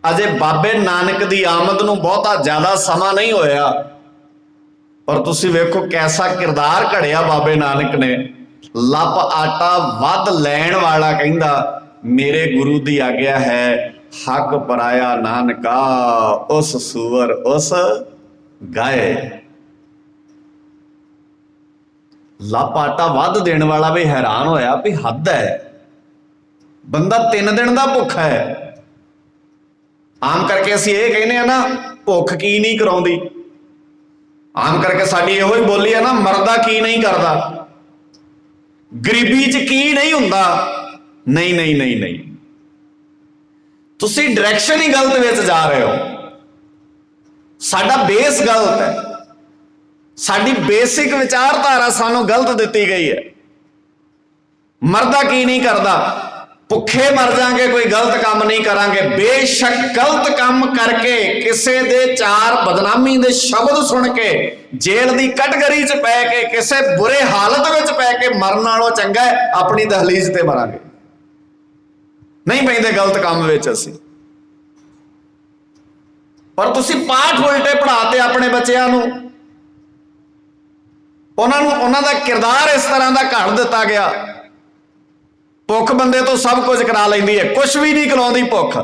ਅਜੇ ਬਾਬੇ ਨਾਨਕ ਦੀ ਆਮਦ ਨੂੰ ਬਹੁਤਾ ਜ਼ਿਆਦਾ ਸਮਾਂ ਨਹੀਂ ਹੋਇਆ, ਪਰ ਤੁਸੀਂ ਵੇਖੋ ਕੈਸਾ ਕਿਰਦਾਰ ਘੜਿਆ ਬਾਬੇ ਨਾਨਕ ਨੇ। ਲੱਪ ਆਟਾ ਵੱਧ ਲੈਣ ਵਾਲਾ ਕਹਿੰਦਾ ਮੇਰੇ ਗੁਰੂ ਦੀ ਆਗਿਆ ਹੈ, ਹੱਕ ਪਰਾਇਆ ਨਾਨਕਾ ਉਸ ਸੂਰ ਉਸ ਗਾਏ। ਲੱਪ ਆਟਾ ਵੱਧ ਦੇਣ ਵਾਲਾ ਵੀ ਹੈਰਾਨ ਹੋਇਆ ਵੀ ਹੱਦ ਹੈ। ਬੰਦਾ 3 ਦਿਨ ਦਾ ਭੁੱਖਾ ਹੈ। ਆਮ ਕਰਕੇ ਅਸੀਂ ਇਹ ਕਹਿੰਦੇ ਆ ਨਾ, ਭੁੱਖ ਕੀ ਨਹੀਂ ਕਰਾਉਂਦੀ। ਆਮ ਕਰਕੇ ਸਾਡੀ ਇਹੋ ਹੀ ਬੋਲੀ ਹੈ ਨਾ, ਮਰਦਾ ਕੀ ਨਹੀਂ ਕਰਦਾ, ਗਰੀਬੀ 'ਚ ਕੀ ਨਹੀਂ ਹੁੰਦਾ। ਨਹੀਂ ਨਹੀਂ ਨਹੀਂ ਨਹੀਂ, ਤੁਸੀਂ ਡਾਇਰੈਕਸ਼ਨ ਹੀ ਗਲਤ ਵਿੱਚ ਜਾ ਰਹੇ ਹੋ। ਸਾਡਾ ਬੇਸ ਗਲਤ ਹੈ। ਸਾਡੀ ਬੇਸਿਕ ਵਿਚਾਰਧਾਰਾ ਸਾਨੂੰ ਗਲਤ ਦਿੱਤੀ ਗਈ ਹੈ। ਮਰਦਾ ਕੀ ਨਹੀਂ ਕਰਦਾ, ਭੁੱਖੇ ਮਰ ਜਾਾਂਗੇ, ਕੋਈ ਗਲਤ ਕੰਮ ਨਹੀਂ ਕਰਾਂਗੇ। ਬੇਸ਼ੱਕ ਗਲਤ ਕੰਮ ਕਰਕੇ ਕਿਸੇ ਦੇ 4 ਬਦਨਾਮੀ ਦੇ ਸ਼ਬਦ ਸੁਣ ਕੇ ਜੇਲ੍ਹ ਦੀ ਕਟਗਰੀ 'ਚ ਪੈ ਕੇ ਕਿਸੇ ਬੁਰੇ ਹਾਲਤ ਵਿੱਚ ਪੈ ਕੇ ਮਰਨ ਨਾਲੋਂ ਚੰਗਾ ਹੈ ਆਪਣੀ ਦਹਲੀਜ਼ ਤੇ ਮਰਾਂਗੇ। ਨਹੀਂ ਪੈਂਦੇ ਗਲਤ ਕੰਮ ਵਿੱਚ ਅਸੀਂ। ਪਰ ਤੁਸੀਂ ਪਾਠ ਉਲਟੇ ਪੜ੍ਹਾਤੇ ਆਪਣੇ ਬੱਚਿਆਂ ਨੂੰ। ਉਹਨਾਂ ਦਾ ਕਿਰਦਾਰ ਇਸ ਤਰ੍ਹਾਂ ਦਾ ਘੜ ਦਿੱਤਾ ਗਿਆ। ਭੁੱਖ ਬੰਦੇ ਤੋਂ ਸਭ ਕੁਝ ਕਰਾ ਲੈਂਦੀ ਹੈ, ਕੁਝ ਵੀ ਨਹੀਂ ਕਰਾਉਂਦੀ ਭੁੱਖ।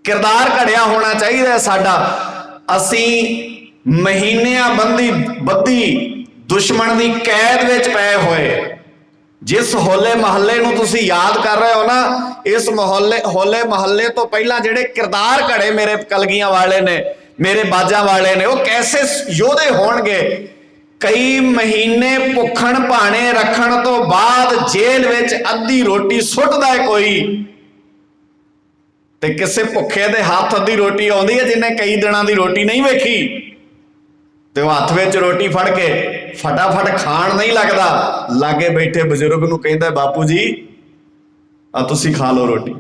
ਕਿਰਦਾਰ ਘੜਿਆ ਹੋਣਾ ਚਾਹੀਦਾ ਸਾਡਾ। ਅਸੀਂ ਮਹੀਨਿਆਂ ਬੱਧੀ ਦੁਸ਼ਮਣ ਦੀ ਕੈਦ ਵਿੱਚ ਪਏ ਹੋਏ। ਜਿਸ ਹੋਲੇ ਮਹੱਲੇ ਨੂੰ ਤੁਸੀਂ ਯਾਦ ਕਰ ਰਹੇ ਹੋ ਨਾ, ਇਸ ਹੋਲੇ ਮਹੱਲੇ ਤੋਂ ਪਹਿਲਾਂ ਜਿਹੜੇ ਕਿਰਦਾਰ ਘੜੇ ਮੇਰੇ ਕਲਗੀਆਂ ਵਾਲੇ ਨੇ, ਮੇਰੇ ਬਾਜਾਂ ਵਾਲੇ ਨੇ, ਉਹ ਕੈਸੇ ਯੋਧੇ ਹੋਣਗੇ। ਕਈ ਮਹੀਨੇ ਭੁੱਖਣ ਭਾਣੇ ਰੱਖਣ ਤੋਂ ਬਾਅਦ ਜੇਲ੍ਹ ਵਿੱਚ ਅੱਧੀ ਰੋਟੀ ਸੁੱਟਦਾ ਹੈ ਕੋਈ, ਤੇ ਕਿਸੇ ਭੁੱਖੇ ਦੇ ਹੱਥ ਅੱਧੀ ਰੋਟੀ ਆਉਂਦੀ ਹੈ ਜਿਹਨੇ ਕਈ ਦਿਨਾਂ ਦੀ ਰੋਟੀ ਨਹੀਂ ਵੇਖੀ, ਤੇ ਉਹ ਹੱਥ ਵਿੱਚ ਰੋਟੀ ਫੜ ਕੇ ਫਟਾਫਟ ਖਾਣ ਨਹੀਂ ਲੱਗਦਾ। ਲਾਗੇ ਬੈਠੇ ਬਜ਼ੁਰਗ ਨੂੰ ਕਹਿੰਦਾ ਬਾਪੂ ਜੀ ਆ ਤੁਸੀਂ ਖਾ ਲਓ ਰੋਟੀ।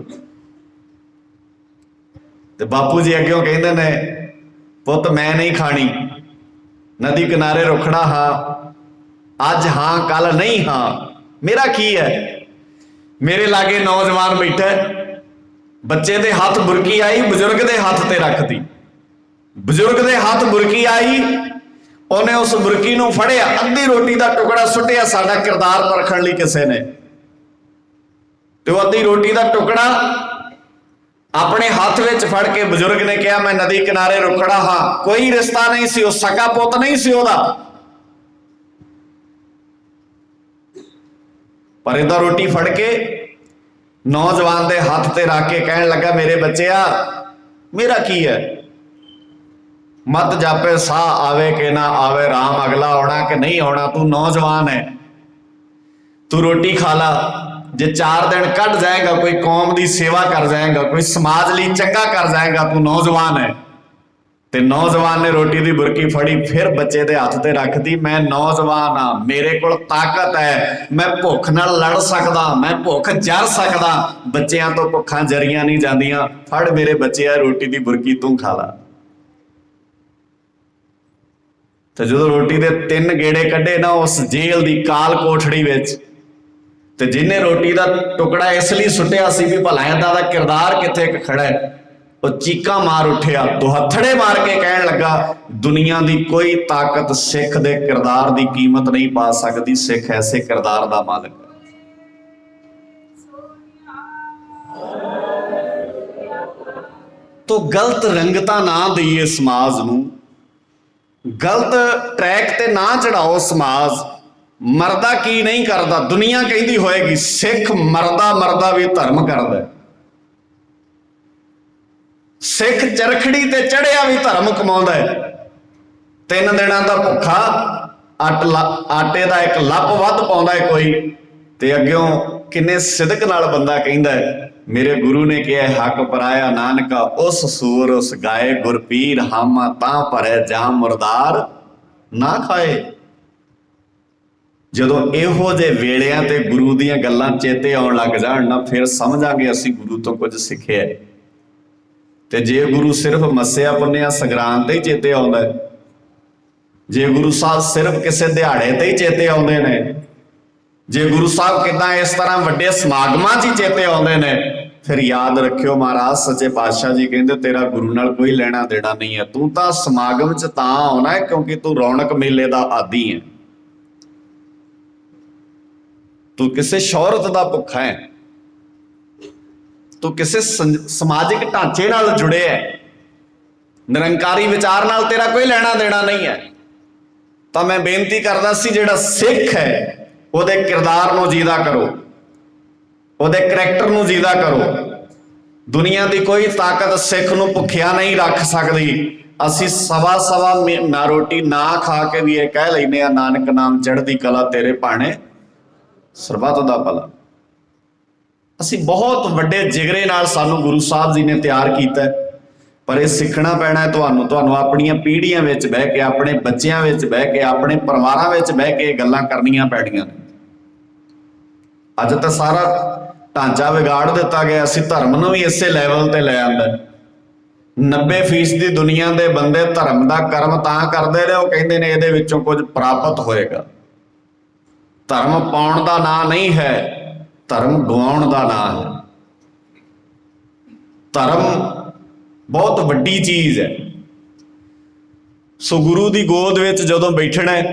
ਤੇ ਬਾਪੂ ਜੀ ਅੱਗਿਓਂ ਕਹਿੰਦੇ ਨੇ ਪੁੱਤ ਮੈਂ ਨਹੀਂ ਖਾਣੀ, ਨਦੀ ਕਿਨਾਰੇ ਰੁਖੜਾ ਹਾਂ, ਅੱਜ ਹਾਂ ਕੱਲ ਨਹੀਂ ਹਾਂ, ਮੇਰਾ ਕੀ ਹੈ। ਮੇਰੇ ਲਾਗੇ ਨੌਜਵਾਨ ਬੈਠਾ, ਬੱਚੇ ਦੇ ਹੱਥ ਬੁਰਕੀ ਆਈ, ਬਜ਼ੁਰਗ ਦੇ ਹੱਥ ਤੇ ਰੱਖਦੀ। ਬਜ਼ੁਰਗ ਦੇ ਹੱਥ ਬੁਰਕੀ ਆਈ, ਉਹਨੇ ਉਸ ਬੁਰਕੀ ਨੂੰ ਫੜਿਆ, ਅੱਧੀ ਰੋਟੀ ਦਾ ਟੁਕੜਾ ਸੁੱਟਿਆ ਸਾਡਾ ਕਿਰਦਾਰ ਪਰਖਣ ਲਈ ਕਿਸੇ ਨੇ, ਤੇ ਉਹ ਅੱਧੀ ਰੋਟੀ ਦਾ ਟੁਕੜਾ ਆਪਣੇ ਹੱਥ ਵਿੱਚ ਫੜ ਕੇ ਬਜ਼ੁਰਗ ਨੇ ਕਿਹਾ ਮੈਂ ਨਦੀ ਕਿਨਾਰੇ ਰੁਖੜਾ ਹਾਂ। ਕੋਈ ਰਿਸ਼ਤਾ ਨਹੀਂ ਸੀ, ਉਹ ਸਕਾ ਪੁੱਤ ਨਹੀਂ ਸੀ ਉਹਦਾ, ਪਰ ਇਹਦਾ ਰੋਟੀ ਫੜ ਕੇ नौजवान दे हथ ते रख के कहन लगा, मेरे बच्चेआ मेरा की है, मत जापे साह आवे कि ना आवे, राम अगला आना कि नहीं आना, तू नौजवान है, तू रोटी खा ला, जे 4 दिन कट जाएगा, कोई कौम की सेवा कर जाएगा, कोई समाज लिए चंगा कर जाएगा, तू नौजवान है। ते नौजवान ने रोटी की बुरकी फड़ी, फिर बच्चे के हथ से रखती, मैं नौजवान हाँ, मेरे को ताकत है, मैं भुख नाल लड़ सकदा, मैं भुख जर सकदा, बच्चों तो भुखा जरिया नहीं जांदियां, फड़ मेरे बच्चे रोटी की बुरकी तू खा ला। तो जो रोटी के 3 गेड़े कढ़े ना उस जेल की काल कोठड़ी विच, ते जिन्हें रोटी का टुकड़ा इसलिए सुटिया सी भी भला इदां दा किरदार कित्थे खड़ा है, वो चीका मार उठिया, दुहत्थड़े मार के कहन लगा, दुनिया की कोई ताकत सिख दे किरदार की कीमत नहीं पा सकती, सिख ऐसे किरदार का मालिक। तो गलत रंगता ना दईए समाज नूं, गलत ट्रैक ते ना चढ़ाओ समाज। मरदा की नहीं करता, दुनिया कहती होएगी सिख मरदा मरदा भी धर्म करदा, सिख चरखड़ी ते चढ़िया भी धर्म कमाउंदा है। 3 दिनां दा भुखा आटे का एक लप वध पाउंदा है कोई, ते अग्यों किन्ने सिदक नाल बंदा कहंदा है, मेरे गुरु ने कहा हक पराया नानका, उस सूर उस गाए गुरपीर, हामा तां भरे जाम मुरदार ना खाए। जदों इहो जे वेलियां ते गुरु दीयां गल्लां चेते आउण लग जाण ना, फिर समझांगे असीं गुरु तो कुछ सिੱਖਿਆ। ते जे गुरु सिर्फ मस्सिया पुन्निया संगरांद ते ही चेते आउंदा है, जे गुरु साहब सिर्फ किसी दिहाड़े ते ही चेते आउंदे ने, जे गुरु साहब किदां इस तरह वड्डे समागमां 'ਚ ही चेते आउंदे ने, फिर याद रखियो महाराज सच्चे पातशाह जी कहंदे तेरा गुरु नाल कोई लेना देना नहीं है, तू तां समागम 'ਚ तां आउणा है क्योंकि तू रौनक मेले दा आदी है, तू किसी शौहरत का भुखा है, तू किसी समाजिक ढांचे नाल जुड़े है, निरंकारी विचार नाल तेरा कोई लेना देना नहीं है। तो मैं बेनती करदा सी जिहड़ा सिख है उहदे किरदार नूं जीदा करो, उहदे करैक्टर नूं जीदा करो। दुनिया की कोई ताकत सिख नूं भुखिया नहीं रख सकती। असीं सवा सवा ना रोटी ना खा के भी ये कह लैंदे आ, नानक नाम चढ़दी कला तेरे भाणे सरबत दा भला। असीं बहुत वड्डे जिगरे नाल सानू गुरु साहब जी ने तैयार किया, पर यह सीखना पैना है तुहानू, तुहानू अपनियां पीढ़ियां विच बह के, अपने बच्चियां विच बह के, अपने परिवारां विच बह के गल्लां करनियां पैणीਆਂ ने। अज तो सारा ढांचा बिगाड़ दिता गया, असीं धर्म नूं भी इसे लैवल ते लै आंदा। 90% दुनिया के बंदे धर्म का कर्म तां करदे ने, वो कहंदे ने इहदे विचों कुछ प्राप्त होएगा। धर्म पाउण दा नां नहीं है, धर्म गवाउण दा नां है। धर्म बहुत वड्डी चीज़ है। सो गुरु की गोद विच जदों बैठना है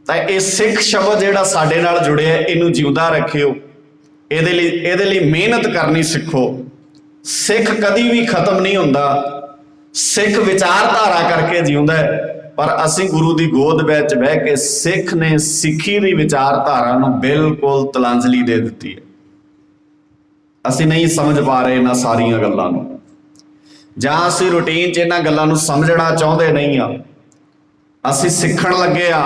तो ये सिख शब्द जिहड़ा साडे नाल जुड़िया इनू जिउंदा रखियो, इहदे लई मेहनत करनी सीखो। सिख कदी भी खत्म नहीं हुंदा, सिख विचारधारा करके जिउंदा है, पर असीं गुरु की गोद विच बह के सिख ने सिੱਖੀ की विचारधारा नूं बिल्कुल तलांजलि दे दित्ती है। असीं नहीं समझ पा रहे इन्हां सारियां गल्लां नूं, जां असीं रूटीन 'ਚ इन्हां गल्लां नूं समझना चाहुंदे नहीं आ। असीं सिੱਖਣ लगे आ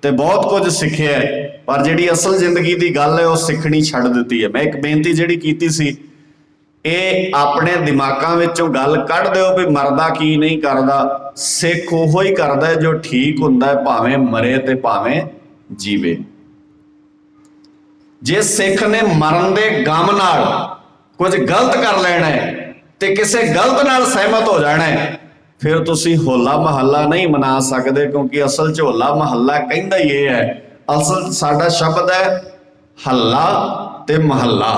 ते बहुत कुछ सिੱਖਿਆ, पर जिहड़ी असल जिंदगी की गल है वह सिੱਖਣੀ छड्ड दित्ती है। मैं एक बेनती जिहड़ी कीती सी, ਇਹ ਆਪਣੇ ਦਿਮਾਗਾਂ ਵਿੱਚੋਂ ਗੱਲ ਕੱਢ ਦਿਓ ਵੀ ਮਰਦਾ ਕੀ ਨਹੀਂ ਕਰਦਾ। ਸਿੱਖ ਉਹੋ ਹੀ ਕਰਦਾ ਜੋ ਠੀਕ ਹੁੰਦਾ, ਭਾਵੇਂ ਮਰੇ ਤੇ ਭਾਵੇਂ ਜੀਵੇ। ਜੇ ਸਿੱਖ ਨੇ ਮਰਨ ਦੇ ਗਮ ਨਾਲ ਕੁਝ ਗਲਤ ਕਰ ਲੈਣਾ ਹੈ ਤੇ ਕਿਸੇ ਗਲਤ ਨਾਲ ਸਹਿਮਤ ਹੋ ਜਾਣਾ ਹੈ, ਫਿਰ ਤੁਸੀਂ ਹੋਲਾ ਮਹੱਲਾ ਨਹੀਂ ਮਨਾ ਸਕਦੇ, ਕਿਉਂਕਿ ਅਸਲ 'ਚ ਹੋਲਾ ਮਹੱਲਾ ਕਹਿੰਦਾ ਹੀ ਇਹ ਹੈ। ਅਸਲ ਸਾਡਾ ਸ਼ਬਦ ਹੈ ਹੱਲਾ ਤੇ ਮਹੱਲਾ,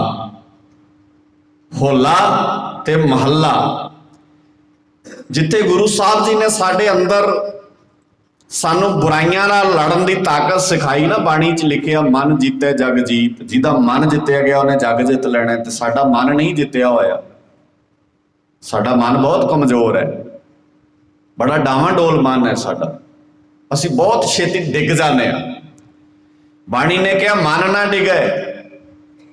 होला ते महला। जिथे गुरु साहब जी ने साडे अंदर सानू बुराइयां नाल लड़न की ताकत सिखाई ना, बाणी च लिखिया मन जीते जग जीत, जिहदा मन जितया गया उन्हें जग जित लैना। ते साडा मन नहीं जितया होया, साडा मन बहुत कमजोर है, बड़ा डावाडोल मन है साडा, असीं बहुत छेती डिग जाने। बाणी ने कहा मन ना डिगे,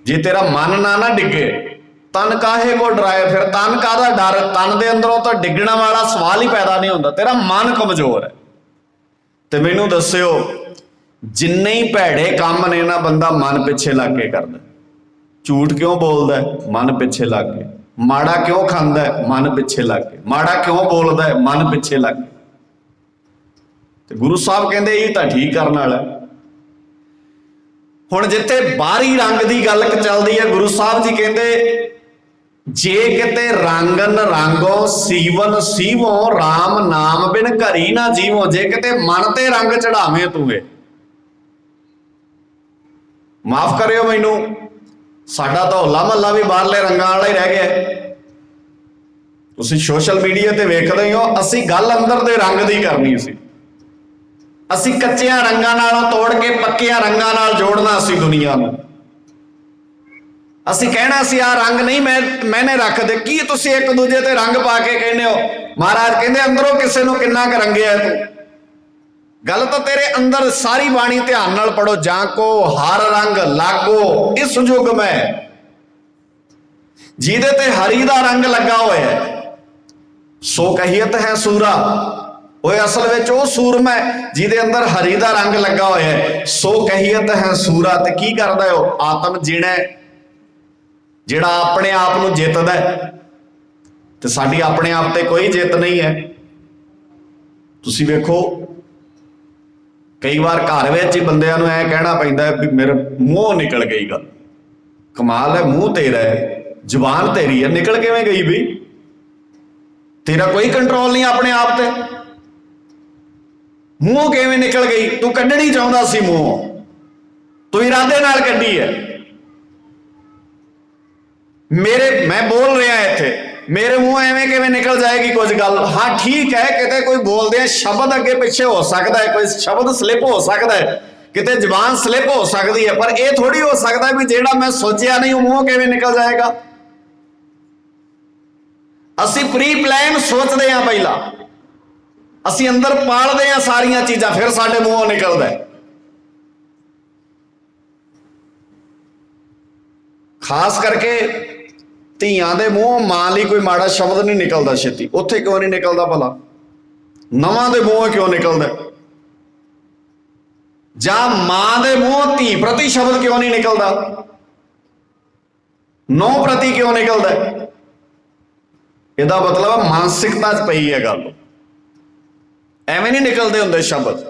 जे तेरा मन ना डिगे, तन काहे को डराए, फिर तन काहदा डर, तन दे अंदरों तो डिगण वाला सवाल ही पैदा नहीं होंदा, तेरा मन कमजोर है। तो मैनू दस्सिओ जिन्ने ही भैड़े काम ने ना बंदा मन पिछे लग के करदा, झूठ क्यों बोलदा है, मन पिछे लग के, माड़ा क्यों खांदा है, मन पिछे लग के, माड़ा क्यों बोलदा है, मन पिछे लग के। ते गुरु साहब कहंदे ये तां ठीक करन वाला। हुण जिथे बाहरी रंग की गल चलदी है, गुरु साहब जी कहंदे जे किते रंगन रंगो सीवन सीवो, राम नाम बिन घरी ना जीवो। जे किते मन ते रंग चढ़ावे तूं, माफ करियो मैनू, साडा तो होला महला भी बाहरले रंगां वाला ही रह गया। तुसीं सोशल मीडिया ते वेखदे ही हो, असीं गल अंदर दे रंग दी करनी सी, असीं कच्चियां रंगां नालों तोड़ के पक्कियां रंगां नाल जोड़ना असीं दुनिया नूं। असीं कहना सी आ रंग नहीं मैंने रख दे, की तुसीं एक दूजे ते रंग पा के कहने हो। महाराज कहंदे अंदरों किसे नूं किन्ना क रंगिया तूं, गल तो तेरे अंदर। सारी बाणी ध्यान नाल पढ़ो, जाको हर रंग लागो इस युग में, जिहदे ते हरी दा रंग लगा होया सो कहियत है सूरा। वो असल में वो सूरमा है जिहदे अंदर हरी दा रंग लगा होया है, सो कहियत है सूरा। ते की करदा है, आत्म जीना जिहड़ा अपने आप नूं जितदा है। ते साडी अपने आप ते कोई जित नहीं है। तुसीं वेखो कई बार घर विच ही बंदिआं नूं ऐ कहना पैंदा है भी मेरे मूँह निकल गई गल। कमाल है, मूँह तेरा है, जुबान तेरी है, निकल किवें गई भी? तेरा कोई कंट्रोल नहीं अपने आप ते। मूँह किवें निकल गई? तू कड्ढणी चाहुंदा सी मूँह, तू इरादे नाल कड्ढी है। मैं बोल रहा इत्थे, मेरे मूँह एवें किवें निकल जाएगी कुछ गल? हाँ ठीक है, किते कोई बोलदे हैं शब्द अगे पिछे हो सकता है, कोई शब्द स्लिप हो सकता है, किते जबान स्लिप हो सकती है, पर यह थोड़ी हो सकता है भी जेड़ा मैं सोचिया नहीं वो मूँह किवें निकल जाएगा। असी प्री प्लान सोचते हैं, पहला असी अंदर पालते हैं सारिया चीज़ां, फिर साडे मूँहों निकलदा है। खास करके ਧੀਆਂ ਦੇ ਮੂੰਹੋਂ ਮਾਂ ਲਈ ਕੋਈ ਮਾੜਾ ਸ਼ਬਦ नहीं निकलता छेती। उत्थे क्यों नहीं निकलता भला? नवां दे मूँहों क्यों निकलदा? जां मां दे मूँहों धी प्रति शब्द क्यों नहीं निकलता? नौ प्रति क्यों निकलदा? ਇਹਦਾ मतलब मानसिकता च पई है गल। एवें नहीं निकलते हुंदे शब्द।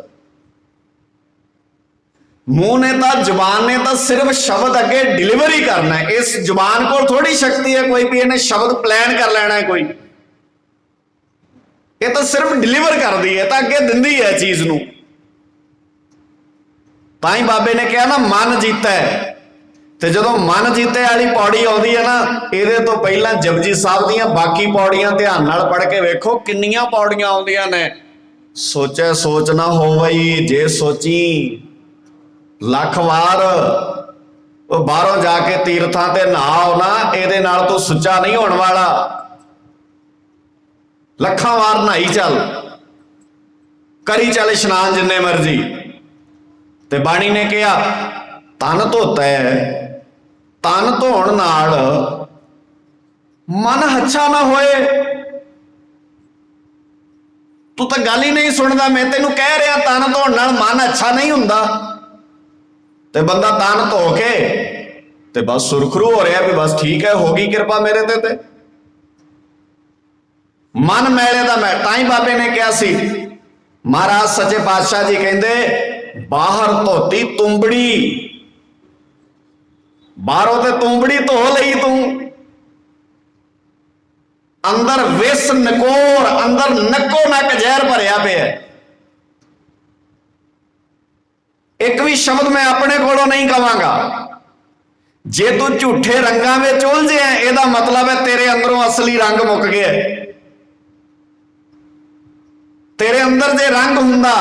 मूँह ने तो जुबान ने तो सिर्फ शब्द अगे डिलीवरी करना है। इस जुबान को थोड़ी शक्ति है कोई भी इन्हें शब्द प्लान कर लेना है कोई। ये तो सिर्फ डिलीवर कर दी है, तो अगे दिंदी है चीज नूं। ताई बाबे ने कहा ना मन जीता है, तो जो मन जीते वाली पौड़ी आती है ना, ये तो पहला जपजी साहब दियां बाकी पौड़ियां ध्यान नाल पढ़ के वेखो किन्नियां पौड़ियां आउंदियां ने। सोचे सोच ना होवई, जे सोची लख वार। वो बाहरों जाके तीर्थां ते नहाओ ना, ये नाल तो सुच्चा नहीं होने वाला। लखां वार नहाई चल, करी चल इशनान जिन्ने मर्जी। ते बाणी ने कहा तन धोता है, तन धोण नाल मन अच्छा ना होए। तू तो गल ही नहीं सुनदा, मैं तेनू कह रहा तन धोण नाल मन अच्छा नहीं हुंदा। ते बंदा तन धो के ते बस सुरखरू हो रहा भी बस ठीक है, होगी कृपा मेरे ते। मन मैले दा मैं ताई बाबे ने कहा सी, महाराज सच्चे पातशाह जी कहंदे बाहर धोती तुंबड़ी, बाहरों ते तुंबड़ी धो लई तू, अंदर विस नकोर, अंदर नक्को नक जहर भरिया पिया। एक भी शब्द मैं अपने कोलों नहीं कहांगा। जे तू झूठे रंगां विच उलझे है, ਇਹਦਾ मतलब है तेरे अंदरों असली रंग मुक गया। तेरे अंदर जे रंग हुंदा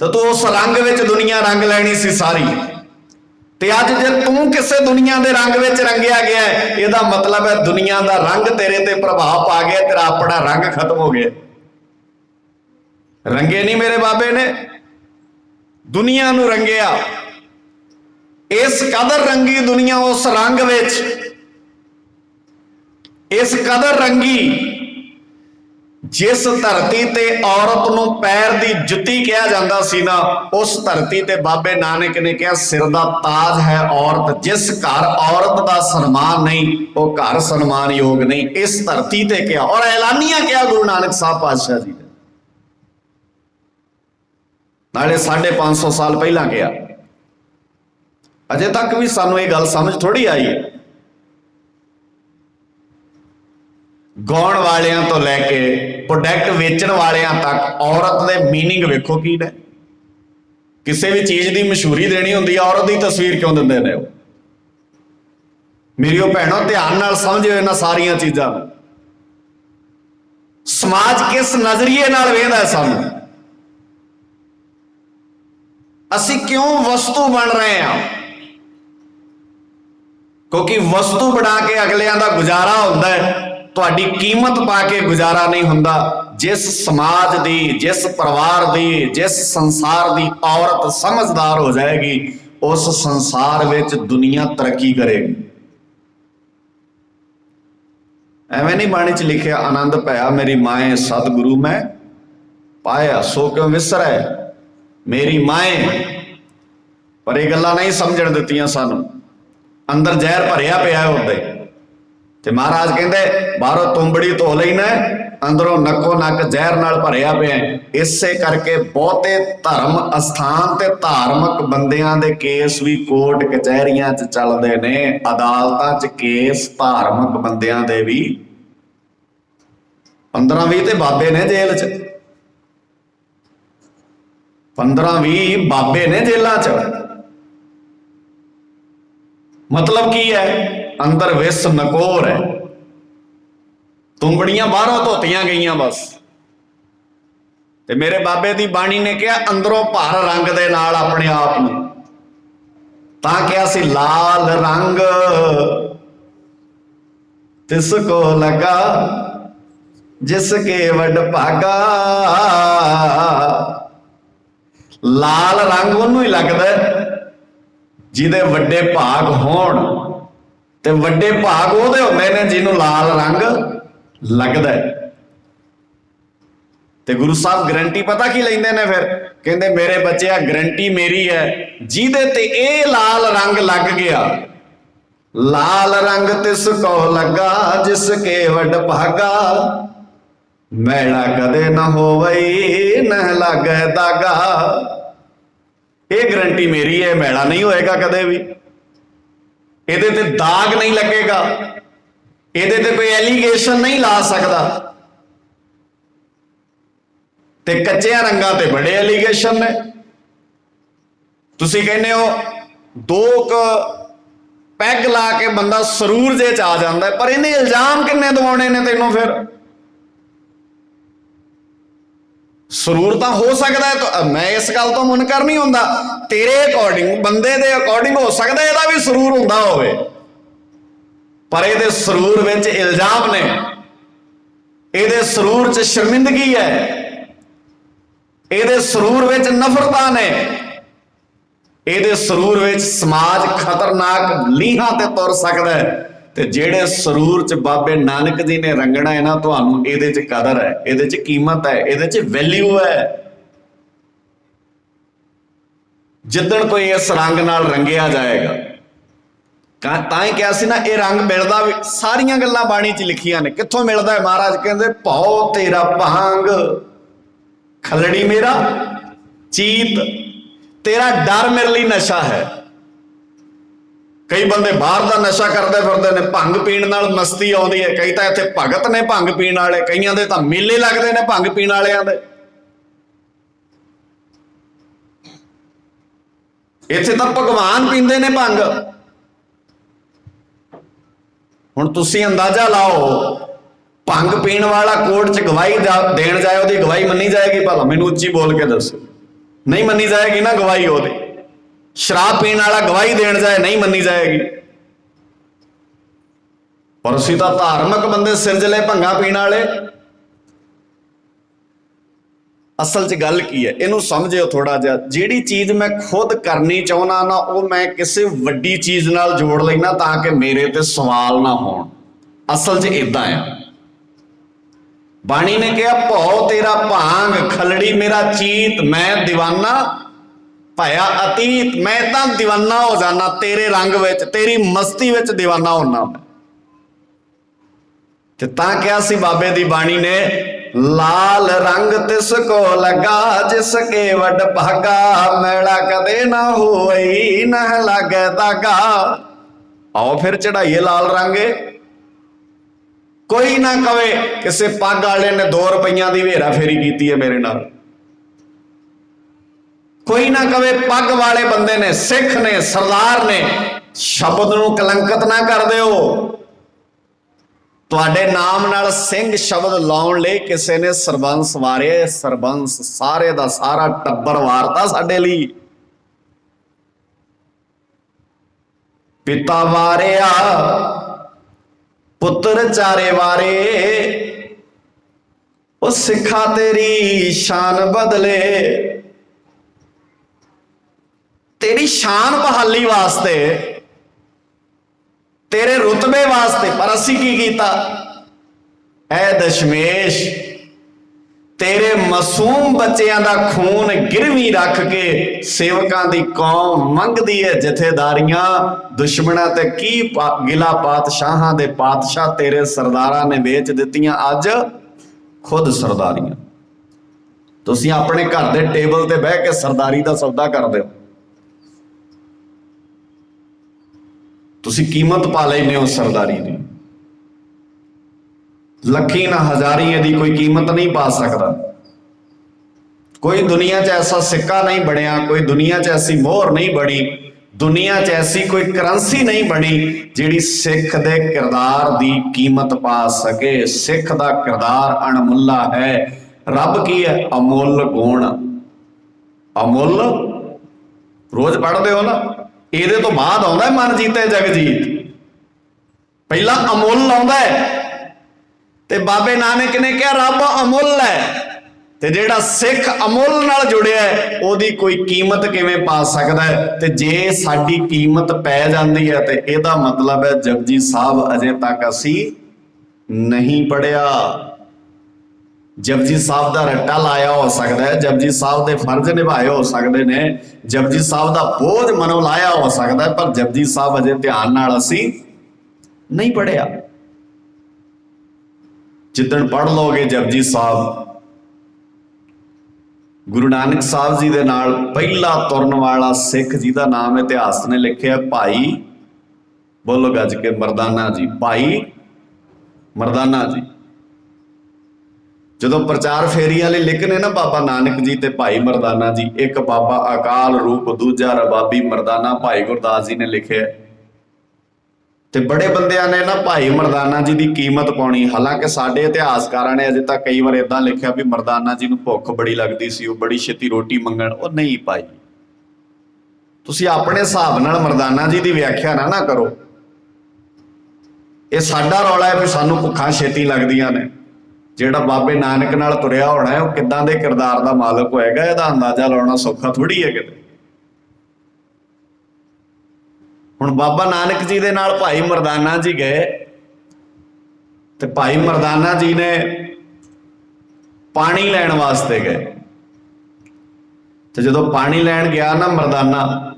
तो तू उस रंग विच दुनिया रंग लैनी सी सारी। ते अज जे तू किसे दुनिया दे रंग विच रंगिया गया है, ਇਹਦਾ मतलब है दुनिया दा रंग तेरे ते प्रभाव पा गया, तेरा अपना रंग खत्म हो गया। रंगे नहीं मेरे बाबे ने, दुनिया नूं रंगिया। इस कदर रंगी दुनिया उस रंग विच, इस कदर रंगी जिस धरती ते औरत नूं पैर दी जुत्ती कहा जाता सी ना, उस धरती ते बाबे नानक ने कहा सिर दा ताज है औरत। जिस घर औरत दा सन्मान नहीं वो घर सन्मान योग नहीं, इस धरती ते कहा। और ऐलानिया कहा गुरु नानक साहब पातशाह जी ने, नाले 550 साल पहला कहा। अजे तक भी सानू ये गल समझ थोड़ी आई है। गाउण वालियां तो लैके प्रोडक्ट वेचण वालियां तक औरत दे मीनिंग वेखो की ने। किसी भी चीज़ की मशहूरी देनी होंदी, औरत की तस्वीर क्यों दिंदे ने? मेरी भैनों ध्यान नाल समझिओ इन्हां सारियां चीज़ां नूं। समाज किस नज़रिए नाल वेखदा है सानूं? असीं क्यों वस्तु बन रहे हैं? क्योंकि वस्तु बना के अगलियां दा गुजारा हुंदा है, तुहाडी कीमत पा के गुजारा नहीं हुंदा। जिस समाज दी, जिस परिवार दी, जिस संसार दी औरत समझदार हो जाएगी, उस संसार विच दुनिया तरक्की करेगी। एवें नहीं बाणी च लिखिया आनंद पाया मेरी माए सतगुरु मैं पाया, सो क्यों विसरै मेरी माए। पर ये गल्लां नहीं समझण दित्तियां सानू। अंदर जहर भरिया पिया उदे ते महाराज कहते बाहरों तुंबड़ी धो लेना, अंदरों नक्को नक जहर नाल भरिया पिया। इसे करके बहुते धर्म अस्थान ते धार्मिक बंदियां दे केस भी कोर्ट कचहरियां च चलदे ने, अदालतां च केस धार्मिक बंदियां दे भी 15-20 ते बाबे ने जेल च, 15-20 बाबे ने जेलां च। मतलब की है? अंदर विस नकोर है, तुंबड़ियां बाहरों धोतियां गईयां बस। ते मेरे बाबे दी बाणी ने कहा अंदरों भर रंग दे नाल अपने आप नूं, तां कहा सी लाल रंग तिसको लगा जिसके वड भागा। लाल रंग उन्होंने ही लगता जिहदे वड्डे भाग होण, ते वड्डे भाग उहदे हुंदे ने जिन्हों लाल रंग लगदा है। ते गुरु साहब गारंटी पता की लैंदे ने फिर? कहंदे मेरे बच्चे गारंटी मेरी है, जिहदे ते ए लाल रंग लग गया, लाल रंग तिसको लगा जिसके वड भागा, मैला कदे न होवई न लागे दागा। ये गारंटी मेरी है, मैला नहीं होएगा कदे भी, ਇਹਦੇ ਤੇ दाग नहीं लगेगा, ਇਹਦੇ ਤੇ कोई एलीगेशन नहीं ला सकता। ते कच्चे रंगां ते बड़े एलीगेशन ने। तुसी कहने हो 2 पैग ला के बंदा सरूर जे च आ जाता है, पर इन्हें इल्जाम किन्ने दवाने ने तेनों? फिर सरूर तो हो सकता है, तो मैं इस गल तो मुनकर नहीं होंदा, तेरे अकॉर्डिंग बंदे दे अकॉर्डिंग हो सकता है ਇਹਦਾ भी सरूर हुंदा होवे, पर ਇਹਦੇ सरूर विच इल्जाम ने, ਇਹਦੇ सरूर च शर्मिंदगी है, ਇਹਦੇ सरूर विच नफरतां ने, ਇਹਦੇ सरूर विच समाज खतरनाक लीहां ते तुर सकदा है। ते जेड़े सरूर च बाबे नानक जी ने रंगना है ना, तुहानू ਇਹਦੇ च कदर है, ਇਹਦੇ च कीमत है, ਇਹਦੇ च वैल्यू है। जिदन कोई इस रंग नाल रंगिया जाएगा, तां ही क्या सी ना, ये रंग मिलदा भी, सारियां गल्लां बाणी च लिखियां ने। कित्थों मिलदा है? महाराज कहंदे भौ तेरा भांग खलड़ी मेरा चीत, तेरा डर मेरे लिए नशा है। कई बंदे बाहर का नशा करते फिरते ने, भंग पीण नाल मस्ती आउंदी है। कई तो इत्थे भगत ने भंग पीण वाले, कईयां दे तां मेले लगदे ने भंग पीण वालियां दे। इत्थे तां भगवान पींदे ने भंग। हुण तुसीं अंदाजा लाओ, भंग पीण वाला कोर्ट च गवाही देण जाए, ਉਹਦੀ गवाही मन्नी जाएगी? भला मैनूं ਉੱਚੀ बोल के दसो, नहीं मन्नी जाएगी ना गवाही ਉਹਦੀ। शराब पीण वाला गवाही देण जाए, नहीं मन्नी जाएगी। पर असीं तां धार्मिक बंदे सिरजले भंगा पीण वाले, ਅਸਲ 'ਚ ਗੱਲ ਕੀ ਹੈ, ਇਹਨੂੰ ਸਮਝਿਓ ਥੋੜਾ ਜਿਹਾ। ਜਿਹੜੀ ਚੀਜ਼ ਮੈਂ ਖੁਦ ਕਰਨੀ ਚਾਹੁੰਦਾ ਨਾ, ਉਹ ਮੈਂ ਕਿਸੇ ਵੱਡੀ ਚੀਜ਼ ਨਾਲ ਜੋੜ ਲੈਣਾ ਤਾਂ ਕਿ ਮੇਰੇ ਤੇ ਸਵਾਲ ਨਾ ਹੋਣ। ਅਸਲ 'ਚ ਇਦਾਂ ਆ। ਬਾਣੀ ਨੇ ਕਿਹਾ, ਭਉ ਤੇਰਾ ਭਾਂਗ ਖਲੜੀ ਮੇਰਾ ਚੀਤ, ਮੈਂ ਦੀਵਾਨਾ ਭਇਆ ਅਤੀਤ। ਮੈਂ ਤਾਂ ਦੀਵਾਨਾ ਹੋ ਜਾਣਾ ਤੇਰੇ ਰੰਗ ਵਿੱਚ, ਤੇਰੀ ਮਸਤੀ ਵਿੱਚ ਦੀਵਾਨਾ ਹੋਣਾ। ਤੇ ਤਾਂ ਕਿਹਾ ਸੀ ਬਾਬੇ ਦੀ ਬਾਣੀ ਨੇ, ਲਾਲ ਰੰਗ ਤਿਸ ਕੋ ਲਗਾ ਜਿਸ ਕੇ ਵਡ ਭਾਗਾ, ਮੈਲਾ ਕਦੇ ਨਾ ਹੋਈ ਨਾ ਲਾਗੇ ਦਾਗਾ। ਆਓ ਫਿਰ ਚੜਾਈਏ ਲਾਲ ਰੰਗੇ। ਕੋਈ ਨਾ ਕਵੇ ਕਿਸੇ ਪੱਗ ਵਾਲੇ ਨੇ 2 ਰੁਪਈਆਂ ਦੀ ਹੇਰਾ ਫੇਰੀ ਕੀਤੀ ਹੈ ਮੇਰੇ ਨਾਲ। ਕੋਈ ਨਾ ਕਵੇ ਪੱਗ ਵਾਲੇ ਬੰਦੇ ਨੇ, ਸਿੱਖ ਨੇ, ਸਰਦਾਰ ਨੇ, ਸ਼ਬਦ ਨੂੰ ਕਲੰਕਿਤ ਨਾ ਕਰ ਦਿਓ। ਤੁਹਾਡੇ ਨਾਮ ਨਾਲ ਸਿੰਘ ਸ਼ਬਦ ਲਾਉਣ ਲਈ ਕਿਸੇ ਨੇ ਸਰਬੰਸ ਵਾਰੇ। ਸਰਬੰਸ ਸਾਰੇ ਦਾ ਸਾਰਾ ਟੱਬਰ ਵਾਰਤਾ ਸਾਡੇ ਲਈ। ਪਿਤਾ ਵਾਰਿਆ ਪੁੱਤਰ ਚਾਰੇ ਵਾਰੇ, ਉਹ ਸਿੱਖਾ ਤੇਰੀ ਸ਼ਾਨ ਬਦਲੇ। ਤੇਰੀ ਸ਼ਾਨ ਬਹਾਲੀ ਵਾਸਤੇ, ਤੇਰੇ ਰੁਤਬੇ ਵਾਸਤੇ। ਪਰ ਅਸੀਂ ਕੀ ਕੀਤਾ? ਐ ਦਸ਼ਮੇਸ਼, ਤੇਰੇ ਮਾਸੂਮ ਬੱਚਿਆਂ ਦਾ ਖੂਨ ਗਿਰਵੀ ਰੱਖ ਕੇ ਸੇਵਕਾਂ ਦੀ ਕੌਮ ਮੰਗਦੀ ਹੈ ਜਥੇਦਾਰੀਆਂ। ਦੁਸ਼ਮਣਾਂ ਤੇ ਕੀ ਗਿਲਾ ਪਾਤਸ਼ਾਹਾਂ ਦੇ ਪਾਤਸ਼ਾਹ ਤੇਰੇ ਸਰਦਾਰਾਂ ਨੇ ਵੇਚ ਦਿੱਤੀਆਂ ਅੱਜ ਖੁਦ ਸਰਦਾਰੀਆਂ। ਤੁਸੀਂ ਆਪਣੇ ਘਰ ਦੇ ਟੇਬਲ ਤੇ ਬਹਿ ਕੇ ਸਰਦਾਰੀ ਦਾ ਸੌਦਾ ਕਰਦੇ ਹੋ। ਤੁਸੀਂ ਕੀਮਤ ਪਾ ਲੈਂਦੇ ਹੋ ਸਰਦਾਰੀ ਦੀ। ਲੱਖੀ ਨਾ ਹਜ਼ਾਰੀ ਇਹਦੀ ਕੋਈ ਕੀਮਤ ਨਹੀਂ ਪਾ ਸਕਦਾ। ਕੋਈ ਦੁਨੀਆ 'ਚ ਐਸਾ ਸਿੱਕਾ ਨਹੀਂ ਬਣਿਆ, ਕੋਈ ਦੁਨੀਆ 'ਚ ਐਸੀ ਮੋਹਰ ਨਹੀਂ ਬਣੀ, ਦੁਨੀਆ 'ਚ ਐਸੀ ਕੋਈ ਕਰੰਸੀ ਨਹੀਂ ਬਣੀ ਜਿਹੜੀ ਸਿੱਖ ਦੇ ਕਿਰਦਾਰ ਦੀ ਕੀਮਤ ਪਾ ਸਕੇ। ਸਿੱਖ ਦਾ ਕਿਰਦਾਰ ਅਣਮੁੱਲਾ ਹੈ। ਰੱਬ ਕੀ ਹੈ? ਅਮੁੱਲ ਗੁਣ। ਅਮੁੱਲ ਰੋਜ਼ ਪੜ੍ਹਦੇ ਹੋ ਨਾ, ਇਹਦੇ ਤੋਂ ਬਾਅਦ ਆਉਂਦਾ ਮਨ ਜੀਤੇ ਜਗ ਜੀਤ। ਪਹਿਲਾਂ ਅਮੁੱਲ ਆਉਂਦਾ ਹੈ। ਤੇ ਬਾਬੇ ਨਾਨਕ ਨੇ ਕਿਹਾ ਰੱਬ ਅਮੁੱਲ ਹੈ, ਤੇ ਜਿਹੜਾ ਸਿੱਖ ਅਮੁੱਲ ਨਾਲ ਜੁੜਿਆ ਹੈ ਉਹਦੀ ਕੋਈ ਕੀਮਤ ਕਿਵੇਂ ਪਾ ਸਕਦਾ ਹੈ? ਤੇ ਜੇ ਸਾਡੀ ਕੀਮਤ ਪੈ ਜਾਂਦੀ ਹੈ ਤੇ ਇਹਦਾ ਮਤਲਬ ਹੈ ਜਪਜੀ ਸਾਹਿਬ ਅਜੇ ਤੱਕ ਅਸੀਂ ਨਹੀਂ ਪੜ੍ਹਿਆ। ਜਪਜੀ ਸਾਹਿਬ ਦਾ ਰੱਟਾ ਲਾਇਆ ਹੋ ਸਕਦਾ ਹੈ, ਜਪਜੀ ਸਾਹਿਬ ਦੇ ਫਰਜ਼ ਨਿਭਾਏ ਹੋ ਸਕਦੇ ਨੇ, ਜਪਜੀ ਸਾਹਿਬ ਦਾ ਬੋਝ ਮਨੋਂ ਲਾਇਆ ਹੋ ਸਕਦਾ ਹੈ, ਪਰ ਜਪਜੀ ਸਾਹਿਬ ਅਜੇ ਧਿਆਨ ਨਾਲ ਅਸੀਂ ਨਹੀਂ ਪੜ੍ਹਿਆ। ਜਿੱਦਣ ਪੜ੍ਹ ਲਓਗੇ ਜਪਜੀ ਸਾਹਿਬ, ਗੁਰੂ ਨਾਨਕ ਸਾਹਿਬ ਜੀ ਦੇ ਨਾਲ ਪਹਿਲਾ ਤੁਰਨ ਵਾਲਾ ਸਿੱਖ ਜਿਹਦਾ ਨਾਮ ਇਤਿਹਾਸ ਨੇ ਲਿਖਿਆ ਭਾਈ, ਬੋਲੋ ਗੱਜ ਕੇ, ਮਰਦਾਨਾ ਜੀ। ਭਾਈ ਮਰਦਾਨਾ ਜੀ। ਜਦੋਂ ਪ੍ਰਚਾਰ ਫੇਰੀ ਵਾਲੇ ਲਿਖਣੇ ਨਾ ਬਾਬਾ ਨਾਨਕ ਜੀ ਤੇ ਭਾਈ ਮਰਦਾਨਾ ਜੀ, ਇੱਕ ਬਾਬਾ ਅਕਾਲ ਰੂਪ, ਦੂਜਾ ਰਬਾਬੀ ਮਰਦਾਨਾ ਭਾਈ ਗੁਰਦਾਸ ਜੀ ਨੇ ਲਿਖਿਆ। ਤੇ ਬੜੇ ਬੰਦਿਆਂ ਨੇ ਨਾ ਭਾਈ ਮਰਦਾਨਾ ਜੀ ਦੀ ਕੀਮਤ ਪਾਉਣੀ। ਹਾਲਾਂਕਿ ਸਾਡੇ ਇਤਿਹਾਸਕਾਰਾਂ ਨੇ ਅਜੇ ਤੱਕ ਕਈ ਵਾਰ ਏਦਾਂ ਲਿਖਿਆ ਵੀ ਮਰਦਾਨਾ ਜੀ ਨੂੰ ਭੁੱਖ ਬੜੀ ਲੱਗਦੀ ਸੀ, ਉਹ ਬੜੀ ਛੇਤੀ ਰੋਟੀ ਮੰਗਣ। ਉਹ ਨਹੀਂ ਭਾਈ, ਤੁਸੀਂ ਆਪਣੇ ਹਿਸਾਬ ਨਾਲ ਮਰਦਾਨਾ ਜੀ ਦੀ ਵਿਆਖਿਆ ਨਾ ਕਰੋ। ਇਹ ਸਾਡਾ ਰੌਲਾ ਹੈ ਵੀ ਸਾਨੂੰ ਭੁੱਖਾਂ ਛੇਤੀ ਲੱਗਦੀਆਂ ਨੇ। ਜਿਹੜਾ ਬਾਬੇ ਨਾਨਕ ਨਾਲ ਤੁਰਿਆ ਹੋਣਾ ਹੈ ਉਹ ਕਿੱਦਾਂ ਦੇ ਕਿਰਦਾਰ ਦਾ ਮਾਲਕ ਹੋਏਗਾ, ਇਹਦਾ ਅੰਦਾਜ਼ਾ ਲਾਉਣਾ ਸੌਖਾ ਥੋੜੀ ਹੈ ਕਿਤੇ। ਹੁਣ ਬਾਬਾ ਨਾਨਕ ਜੀ ਦੇ ਨਾਲ ਭਾਈ ਮਰਦਾਨਾ ਜੀ ਗਏ ਤੇ ਭਾਈ ਮਰਦਾਨਾ ਜੀ ਨੇ ਪਾਣੀ ਲੈਣ ਵਾਸਤੇ ਗਏ। ਤੇ ਜਦੋਂ ਪਾਣੀ ਲੈਣ ਗਿਆ ਨਾ ਮਰਦਾਨਾ,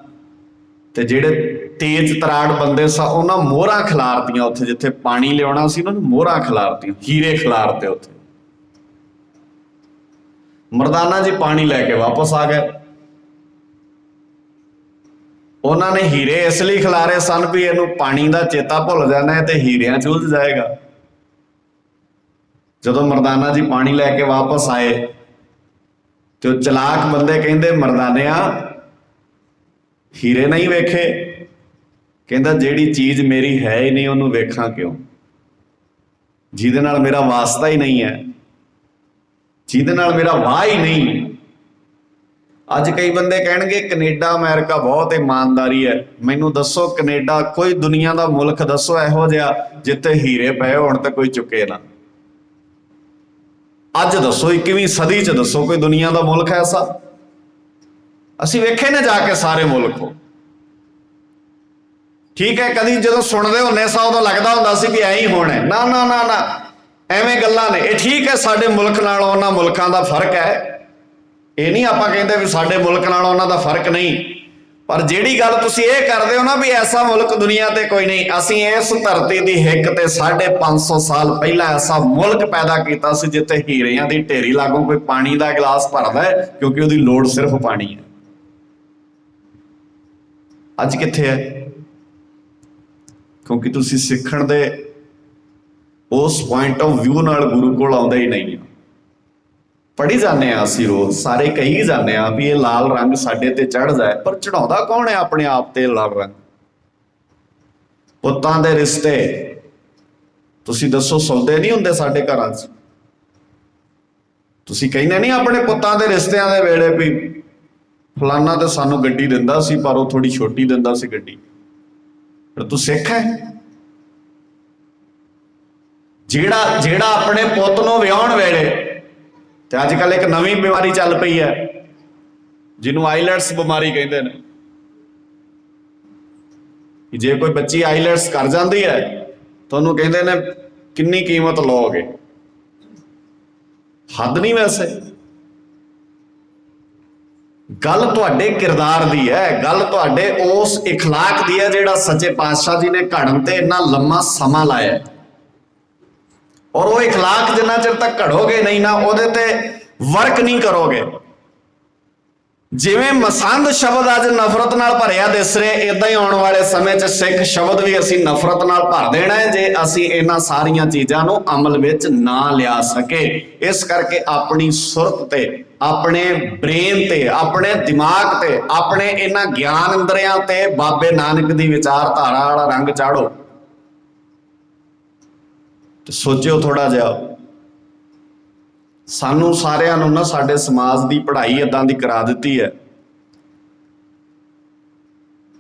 ਤੇ ਜਿਹੜੇ ਤੇਜ਼ ਤਰਾੜ ਬੰਦੇ ਸਾ ਉਹਨਾਂ ਮੋਹਰਾਂ ਖਿਲਾਰਤੀਆਂ ਉੱਥੇ ਜਿੱਥੇ ਪਾਣੀ ਲਿਆਉਣਾ ਸੀ, ਉਹਨਾਂ ਨੂੰ ਮੋਹਰਾਂ ਖਿਲਾਰਤੀਆਂ, ਹੀਰੇ ਖਿਲਾਰਤੇ ਉੱਥੇ। ਮਰਦਾਨਾ ਜੀ ਪਾਣੀ ਲੈ ਕੇ ਵਾਪਸ ਆ ਗਏ। ਉਹਨਾਂ ਨੇ ਹੀਰੇ ਇਸ ਲਈ ਖਿਲਾਰੇ ਸਨ ਵੀ ਇਹਨੂੰ ਪਾਣੀ ਦਾ ਚੇਤਾ ਭੁੱਲ ਜਾਣਾ ਹੈ ਤੇ ਹੀਰਿਆਂ 'ਚ ਉਲਝ ਜਾਏਗਾ। ਜਦੋਂ ਮਰਦਾਨਾ ਜੀ ਪਾਣੀ ਲੈ ਕੇ ਵਾਪਸ ਆਏ ਤੇ ਉਹ ਚਲਾਕ ਬੰਦੇ ਕਹਿੰਦੇ, ਮਰਦਾਨਿਆ ਹੀਰੇ ਨਹੀਂ ਵੇਖੇ? ਕਹਿੰਦਾ ਜਿਹੜੀ ਚੀਜ਼ ਮੇਰੀ ਹੈ ਹੀ ਨਹੀਂ ਉਹਨੂੰ ਵੇਖਾਂ ਕਿਉਂ? ਜਿਹਦੇ ਨਾਲ ਮੇਰਾ ਵਾਸਤਾ ਹੀ ਨਹੀਂ ਹੈ, ਜਿਹਦੇ ਨਾਲ ਮੇਰਾ ਵਾਹ ਹੀ ਨਹੀਂ। ਅੱਜ ਕਈ ਬੰਦੇ ਕਹਿਣਗੇ ਕੈਨੇਡਾ ਅਮਰੀਕਾ ਬਹੁਤ ਇਮਾਨਦਾਰੀ ਹੈ। ਮੈਨੂੰ ਦੱਸੋ ਕੈਨੇਡਾ, ਕੋਈ ਦੁਨੀਆ ਦਾ ਮੁਲਕ ਦੱਸੋ ਇਹੋ ਜਿਹਾ ਜਿੱਥੇ ਹੀਰੇ ਪਏ ਹੋਣ ਤੇ ਕੋਈ ਚੁੱਕੇ ਨਾ। ਅੱਜ ਦੱਸੋ 21ਵੀਂ ਸਦੀ 'ਚ ਦੱਸੋ ਕੋਈ ਦੁਨੀਆ ਦਾ ਮੁਲਕ ਐਸਾ? ਅਸੀਂ ਵੇਖੇ ਨੇ ਜਾ ਕੇ ਸਾਰੇ ਮੁਲਕ। ਠੀਕ ਹੈ, ਕਦੀ ਜਦੋਂ ਸੁਣਦੇ ਹੁੰਦੇ ਸਾਂ ਉਦੋਂ ਲੱਗਦਾ ਹੁੰਦਾ ਸੀ ਵੀ ਐਂ ਹੀ ਹੋਣਾ। ਨਾ ਨਾ ਨਾ ਨਾ, ਐਵੇਂ ਗੱਲਾਂ ਨੇ। ਇਹ ਠੀਕ ਹੈ ਸਾਡੇ ਮੁਲਕ ਨਾਲ ਉਹਨਾਂ ਮੁਲਕਾਂ ਦਾ ਫਰਕ ਹੈ, ਇਹ ਨਹੀਂ ਆਪਾਂ ਕਹਿੰਦੇ ਵੀ ਸਾਡੇ ਮੁਲਕ ਨਾਲ ਉਹਨਾਂ ਦਾ ਫਰਕ ਨਹੀਂ, ਪਰ ਜਿਹੜੀ ਗੱਲ ਤੁਸੀਂ ਇਹ ਕਰਦੇ ਹੋ ਨਾ ਵੀ ਐਸਾ ਮੁਲਕ ਦੁਨੀਆ ਤੇ ਕੋਈ ਨਹੀਂ, ਅਸੀਂ ਇਸ ਧਰਤੀ ਦੀ ਹਿੱਕ ਤੇ 550 ਸਾਲ ਪਹਿਲਾਂ ਐਸਾ ਮੁਲਕ ਪੈਦਾ ਕੀਤਾ ਸੀ ਜਿੱਥੇ ਹੀਰਿਆਂ ਦੀ ਢੇਰੀ ਲਾਗੋਂ ਕੋਈ ਪਾਣੀ ਦਾ ਗਿਲਾਸ ਭਰਦਾ ਹੈ ਕਿਉਂਕਿ ਉਹਦੀ ਲੋੜ ਸਿਰਫ ਪਾਣੀ ਹੈ। ਅੱਜ ਕਿੱਥੇ ਹੈ? ਕਿਉਂਕਿ ਤੁਸੀਂ ਸਿੱਖਣ ਦੇ ਉਸ ਪੁਆਇੰਟ ਆਫ ਵਿਊ ਨਾਲ ਗੁਰੂ ਕੋਲ ਆਉਂਦੇ ਹੀ ਨਹੀਂ। ਪੜ੍ਹੀ ਜਾਂਦੇ ਹਾਂ ਅਸੀਂ ਰੋਜ਼, ਸਾਰੇ ਕਹੀ ਜਾਂਦੇ ਹਾਂ ਵੀ ਇਹ ਲਾਲ ਰੰਗ ਸਾਡੇ ਤੇ ਚੜ੍ਹਦਾ ਹੈ, ਪਰ ਚੜਾਉਂਦਾ ਕੌਣ ਹੈ ਆਪਣੇ ਆਪ ਤੇ ਲਾਲ ਰੰਗ? ਪੁੱਤਾਂ ਦੇ ਰਿਸ਼ਤੇ ਤੁਸੀਂ ਦੱਸੋ ਸੌਦੇ ਨਹੀਂ ਹੁੰਦੇ ਸਾਡੇ ਘਰਾਂ 'ਚ? ਤੁਸੀਂ ਕਹਿੰਦੇ ਨਹੀਂ ਆਪਣੇ ਪੁੱਤਾਂ ਦੇ ਰਿਸ਼ਤਿਆਂ ਦੇ ਵੇਲੇ ਵੀ ਫਲਾਨਾ ਤੇ ਸਾਨੂੰ ਗੱਡੀ ਦਿੰਦਾ ਸੀ ਪਰ ਉਹ ਥੋੜੀ ਛੋਟੀ ਦਿੰਦਾ ਸੀ ਗੱਡੀ। ਪਰ ਤੂੰ ਸਿੱਖ ਹੈ? ਜਿਹੜਾ ਆਪਣੇ ਪੁੱਤ ਨੂੰ ਵਿਆਹੁਣ ਵੇਲੇ, ਤੇ ਅੱਜ ਕੱਲ੍ਹ ਇੱਕ ਨਵੀਂ ਬਿਮਾਰੀ ਚੱਲ ਪਈ ਹੈ ਜਿਹਨੂੰ ਆਈਲੈਟਸ ਬਿਮਾਰੀ ਕਹਿੰਦੇ ਨੇ, ਕਿ ਜੇ ਕੋਈ ਬੱਚੀ ਆਈਲੈਟਸ ਕਰ ਜਾਂਦੀ ਹੈ ਤੁਹਾਨੂੰ ਕਹਿੰਦੇ ਨੇ ਕਿੰਨੀ ਕੀਮਤ ਲਓਗੇ? ਹੱਦ ਨਹੀਂ ਵੈਸੇ। ਗੱਲ ਤੁਹਾਡੇ ਕਿਰਦਾਰ ਦੀ ਹੈ, ਗੱਲ ਤੁਹਾਡੇ ਉਸ ਇਖਲਾਕ ਦੀ ਹੈ ਜਿਹੜਾ ਸੱਚੇ ਪਾਤਸ਼ਾਹ ਜੀ ਨੇ ਘੜਨ ਤੇ ਇੰਨਾ ਲੰਮਾ ਸਮਾਂ ਲਾਇਆ। ਔਰ ਉਹ ਇਖਲਾਕ ਜਿੰਨਾ ਚਿਰ ਤੱਕ ਘੜੋਗੇ ਨਹੀਂ ਨਾ, ਉਹਦੇ ਤੇ ਵਰਕ ਨਹੀਂ ਕਰੋਗੇ। ਜਿਵੇਂ ਮਸੰਦ ਸ਼ਬਦ ਅੱਜ ਨਫ਼ਰਤ ਨਾਲ ਭਰਿਆ ਦਿਸ ਰਿਹਾ, ਇਦਾਂ ਹੀ ਆਉਣ ਵਾਲੇ ਸਮੇਂ 'ਚ ਸਿੱਖ ਸ਼ਬਦ ਵੀ ਅਸੀਂ ਨਫ਼ਰਤ ਨਾਲ ਭਰ ਦੇਣਾ ਹੈ ਜੇ ਅਸੀਂ ਇਹਨਾਂ ਸਾਰੀਆਂ ਚੀਜ਼ਾਂ ਨੂੰ ਅਮਲ ਵਿੱਚ ਨਾ ਲਿਆ ਸਕੇ। ਇਸ ਕਰਕੇ ਆਪਣੀ ਸੁਰਤ ਤੇ, ਆਪਣੇ ਬ੍ਰੇਨ ਤੇ, ਆਪਣੇ ਦਿਮਾਗ ਤੇ, ਆਪਣੇ ਇਹਨਾਂ ਗਿਆਨ ਇੰਦਰੀਆਂ ਤੇ ਬਾਬੇ ਨਾਨਕ ਦੀ ਵਿਚਾਰਧਾਰਾ ਵਾਲਾ ਰੰਗ ਚਾੜੋ ਤੇ ਸੋਚਿਓ ਥੋੜਾ ਜਿਹਾ। ਸਾਨੂੰ ਸਾਰਿਆਂ ਨੂੰ ਨਾ ਸਾਡੇ ਸਮਾਜ ਦੀ ਪੜ੍ਹਾਈ ਏਦਾਂ ਦੀ ਕਰਾ ਦਿੱਤੀ ਹੈ,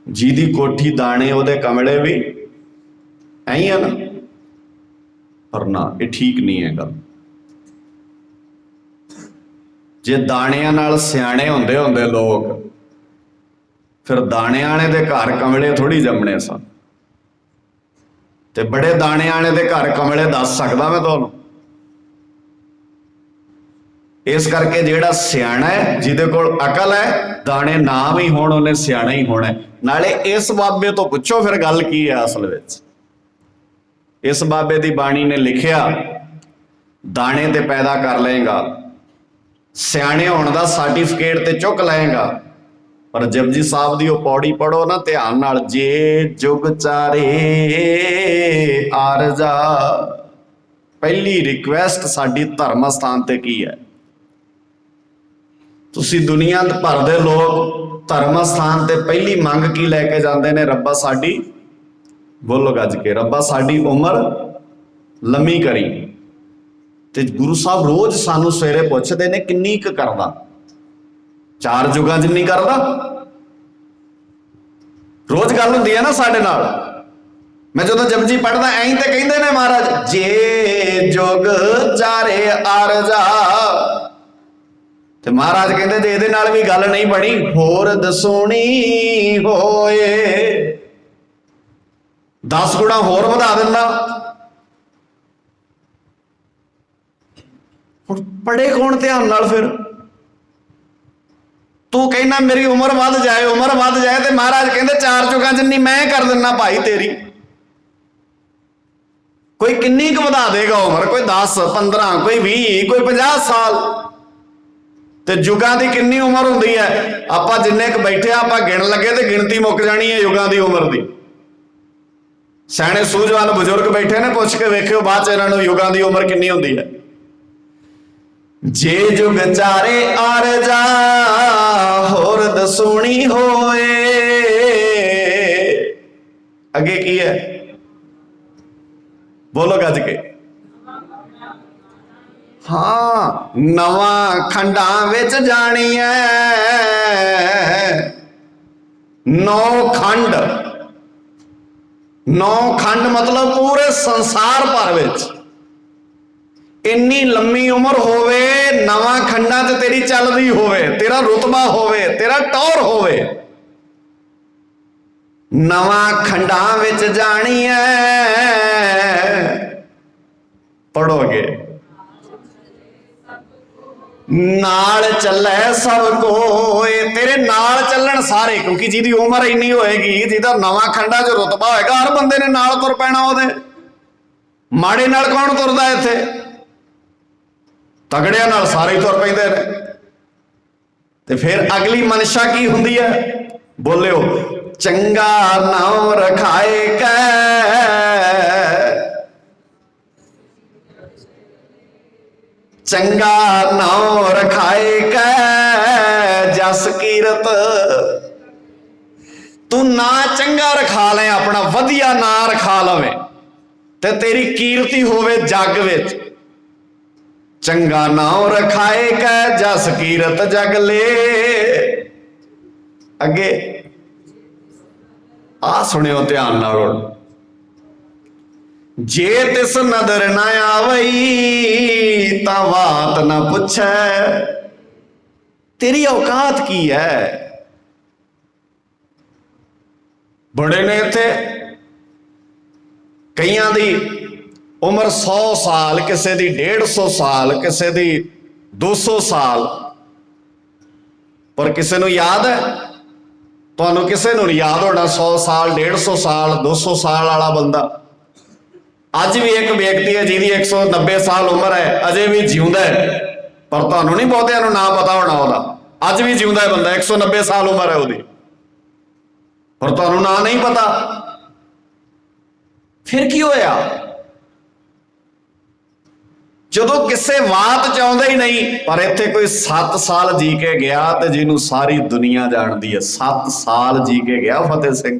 ਜਿਹਦੀ ਕੋਠੀ ਦਾਣੇ ਉਹਦੇ ਕਮਲੇ ਵੀ ਐਂ ਹੀ ਆ ਨਾ। ਪਰ ਨਾ, ਇਹ ਠੀਕ ਨਹੀਂ ਹੈ ਗੱਲ। ਜੇ ਦਾਣਿਆਂ ਨਾਲ ਸਿਆਣੇ ਹੁੰਦੇ ਹੁੰਦੇ ਲੋਕ, ਫਿਰ ਦਾਣਿਆਂ ਵਾਲੇ ਦੇ ਘਰ ਕਮਲੇ ਥੋੜੀ ਜੰਮਣੇ ਸਨ। ਤੇ ਬੜੇ ਦਾਣਿਆਂ ਵਾਲੇ ਦੇ ਘਰ ਕਮਲੇ ਦੱਸ ਸਕਦਾ ਮੈਂ ਤੁਹਾਨੂੰ। ਇਸ ਕਰਕੇ ਜਿਹੜਾ ਸਿਆਣਾ ਹੈ, ਜਿਹਦੇ ਕੋਲ ਅਕਲ ਹੈ, ਦਾਣੇ ਨਾ ਵੀ ਹੋਣ ਉਹਨੇ ਸਿਆਣਾ ਹੀ ਹੋਣਾ। ਨਾਲੇ ਇਸ ਬਾਬੇ ਤੋਂ ਪੁੱਛੋ ਫਿਰ ਗੱਲ ਕੀ ਹੈ ਅਸਲ ਵਿੱਚ। ਇਸ ਬਾਬੇ ਦੀ ਬਾਣੀ ਨੇ ਲਿਖਿਆ ਦਾਣੇ ਤੇ ਪੈਦਾ ਕਰ ਲਏਗਾ, ਸਿਆਣੇ ਹੋਣ ਦਾ ਸਰਟੀਫਿਕੇਟ ਤੇ ਚੁੱਕ ਲਏਗਾ। ਪਰ ਜਪਜੀ ਸਾਹਿਬ ਦੀ ਉਹ ਪੌੜੀ ਪੜੋ ਨਾ ਧਿਆਨ ਨਾਲ, ਜੇ ਜੁਗ ਚਾਰੇ ਆਰਜਾ। ਪਹਿਲੀ ਰਿਕੁਐਸਟ ਸਾਡੀ ਧਰਮ ਸਥਾਨ ਤੇ ਕੀ ਹੈ? ਤੁਸੀਂ ਦੁਨੀਆ ਭਰ ਦੇ ਲੋਕ ਧਰਮ ਸਥਾਨ ਤੇ ਪਹਿਲੀ ਮੰਗ ਕੀ ਲੈ ਕੇ ਜਾਂਦੇ ਨੇ? ਰੱਬਾ ਸਾਡੀ, ਬੋਲੋ ਗੱਜ ਕੇ, ਰੱਬਾ ਸਾਡੀ ਉਮਰ ਲੰਮੀ ਕਰੀ। ਤੇ ਗੁਰੂ ਸਾਹਿਬ ਰੋਜ਼ ਸਾਨੂੰ ਸਵੇਰੇ ਪੁੱਛਦੇ ਨੇ ਕਿੰਨੀ ਕੁ ਕਰਦਾ? 4 ਜੁਗਾਂ ਜਿੰਨੀ ਕਰਦਾ? ਰੋਜ਼ ਗੱਲ ਹੁੰਦੀ ਹੈ ਨਾ ਸਾਡੇ ਨਾਲ। ਮੈਂ ਜਦੋਂ ਜਪਜੀ ਪੜ੍ਹਦਾ ਐਂ ਤੇ ਕਹਿੰਦੇ ਨੇ ਮਹਾਰਾਜ, ਜੇ ਜੁਗ ਚਾਰੇ ਆਰਜਾ। ਤੇ ਮਹਾਰਾਜ ਕਹਿੰਦੇ ਜੇ ਇਹਦੇ ਨਾਲ ਵੀ ਗੱਲ ਨਹੀਂ ਬਣੀ, ਹੋਰ ਦਸੂਣੀ ਹੋਏ, 10 ਗੁਣਾ ਹੋਰ ਵਧਾ ਦਿੰਦਾ। ਹੁਣ ਪੜ੍ਹੇ ਕੌਣ ਧਿਆਨ ਨਾਲ? ਫਿਰ ਤੂੰ ਕਹਿੰਦਾ ਮੇਰੀ ਉਮਰ ਵੱਧ ਜਾਏ, ਉਮਰ ਵੱਧ ਜਾਏ, ਤੇ ਮਹਾਰਾਜ ਕਹਿੰਦੇ 4 ਜੁਗਾਂ ਜਿੰਨੀ ਮੈਂ ਕਰ ਦਿੰਦਾ ਭਾਈ ਤੇਰੀ। ਕੋਈ ਕਿੰਨੀ ਕੁ ਵਧਾ ਦੇਗਾ ਉਮਰ? ਕੋਈ 10, 15, ਕੋਈ 20, ਕੋਈ 50 ਸਾਲ। ਤੇ ਯੁਗਾਂ ਦੀ ਕਿੰਨੀ ਉਮਰ ਹੁੰਦੀ ਹੈ? ਆਪਾਂ ਜਿੰਨੇ ਕੁ ਬੈਠੇ ਆਪਾਂ ਗਿਣ ਲੱਗੇ ਤੇ ਗਿਣਤੀ ਮੁੱਕ ਜਾਣੀ ਹੈ ਯੁਗਾਂ ਦੀ ਉਮਰ ਦੀ। ਸਿਆਣੇ ਸੂਝਵਾਨ ਬਜ਼ੁਰਗ ਬੈਠੇ ਨੇ, ਪੁੱਛ ਕੇ ਵੇਖਿਓ ਬਾਅਦ ਚ ਇਹਨਾਂ ਨੂੰ ਯੁਗਾਂ ਦੀ ਉਮਰ ਕਿੰਨੀ ਹੁੰਦੀ ਹੈ। ਜੇ ਜੁਗ ਚਾਰੇ ਆਰਜਾ, ਹੋਰ ਦਸੂਣੀ ਹੋਏ। ਅੱਗੇ ਕੀ ਹੈ? ਬੋਲੋ ਗੱਜ ਕੇ। ਹਾਂ, ਨਵਾਂ ਖੰਡਾਂ ਵਿੱਚ ਜਾਣੀ ਹੈ। 9 ਖੰਡ। 9 ਖੰਡ ਮਤਲਬ ਪੂਰੇ ਸੰਸਾਰ ਭਰ ਵਿੱਚ ਇੰਨੀ ਲੰਮੀ ਉਮਰ ਹੋਵੇ, ਨਵਾਂ ਖੰਡਾਂ 'ਚ ਤੇਰੀ ਚੱਲਦੀ ਹੋਵੇ, ਤੇਰਾ ਰੁਤਬਾ ਹੋਵੇ, ਤੇਰਾ ਟੌਰ ਹੋਵੇ। ਨਵਾਂ ਖੰਡਾਂ ਵਿੱਚ ਜਾਣੀ ਐ, ਪੜੋਗੇ ਨਾਲ ਚੱਲੇ ਸਭ ਕੋਏ, ਤੇਰੇ ਨਾਲ ਚੱਲਣ ਸਾਰੇ, ਕਿਉਂਕਿ ਜਿਹਦੀ ਉਮਰ ਇੰਨੀ ਹੋਏਗੀ, ਜਿਹਦਾ ਨਵਾਂ ਖੰਡਾਂ 'ਚ ਰੁਤਬਾ ਹੋਏਗਾ, ਹਰ ਬੰਦੇ ਨੇ ਨਾਲ ਤੁਰ ਪੈਣਾ ਉਹਦੇ। ਮਾੜੇ ਨਾਲ ਕੌਣ ਤੁਰਦਾ ਇੱਥੇ? ਤਗੜਿਆਂ ਨਾਲ ਸਾਰੇ ਹੀ ਤੁਰ ਪੈਂਦੇ ਨੇ। ਤੇ ਫਿਰ ਅਗਲੀ ਮਨਸ਼ਾ ਕੀ ਹੁੰਦੀ ਹੈ? ਬੋਲਿਓ, ਚੰਗਾ ਨਾਮ ਰਖਾਏ ਕੈ, ਚੰਗਾ ਨਾਮ ਰਖਾਏ ਕੈ ਜਸ ਕੀਰਤ। ਤੂੰ ਨਾ ਚੰਗਾ ਰਖਾ ਲੈ, ਆਪਣਾ ਵਧੀਆ ਨਾਂ ਰਖਾ ਲਵੇਂ ਤੇ ਤੇਰੀ ਕੀਰਤੀ ਹੋਵੇ ਜੱਗ ਵਿੱਚ। ਚੰਗਾ ਨਾਮ ਰਖਾਏ ਕੈ ਜਸ ਕੀਰਤ ਜਗ ਲੇ। ਅੱਗੇ ਆ ਸੁਣਿਓ ਧਿਆਨ ਨਾਲ ਹੁਣ। ਜੇ ਤਿਸ ਨਦਰ ਨਾ ਆਵਈ ਤਾਂ ਬਾਤ ਨਾ ਪੁੱਛੈ। ਤੇਰੀ ਔਕਾਤ ਕੀ ਹੈ? ਬੜੇ ਨੇ ਇੱਥੇ, ਕਈਆਂ ਦੀ ਉਮਰ 100 ਸਾਲ, ਕਿਸੇ ਦੀ 150 ਸਾਲ, ਕਿਸੇ ਦੀ 200 ਸਾਲ, ਪਰ ਕਿਸੇ ਨੂੰ ਯਾਦ ਹੈ? ਤੁਹਾਨੂੰ ਕਿਸੇ ਨੂੰ ਨਹੀਂ ਯਾਦ ਹੋਣਾ 100 ਸਾਲ, 150 ਸਾਲ, 200 ਸਾਲ ਵਾਲਾ ਬੰਦਾ। ਅੱਜ ਵੀ ਇੱਕ ਵਿਅਕਤੀ ਹੈ ਜਿਹਦੀ 190 ਸਾਲ ਉਮਰ ਹੈ, ਅਜੇ ਵੀ ਜਿਉਂਦਾ ਹੈ, ਪਰ ਤੁਹਾਨੂੰ ਨਹੀਂ ਬਹੁਤਿਆਂ ਨੂੰ ਨਾ ਪਤਾ ਹੋਣਾ ਉਹਦਾ। ਅੱਜ ਵੀ ਜਿਉਂਦਾ ਹੈ ਬੰਦਾ, 190 ਸਾਲ ਉਮਰ ਹੈ ਉਹਦੀ, ਪਰ ਤੁਹਾਨੂੰ ਨਾ ਨਹੀਂ ਪਤਾ। ਫਿਰ ਕੀ ਹੋਇਆ? ਜਦੋਂ ਕਿਸੇ ਬਾਤ ਚਾਹੁੰਦਾ ਹੀ ਨਹੀਂ, ਪਰ ਇੱਥੇ ਕੋਈ 7 ਸਾਲ ਜੀ ਕੇ ਗਿਆ ਤੇ ਜਿਹਨੂੰ ਸਾਰੀ ਦੁਨੀਆ ਜਾਣਦੀ ਹੈ। 7 ਸਾਲ ਜੀ ਕੇ ਗਿਆ ਫਤਿਹ ਸਿੰਘ,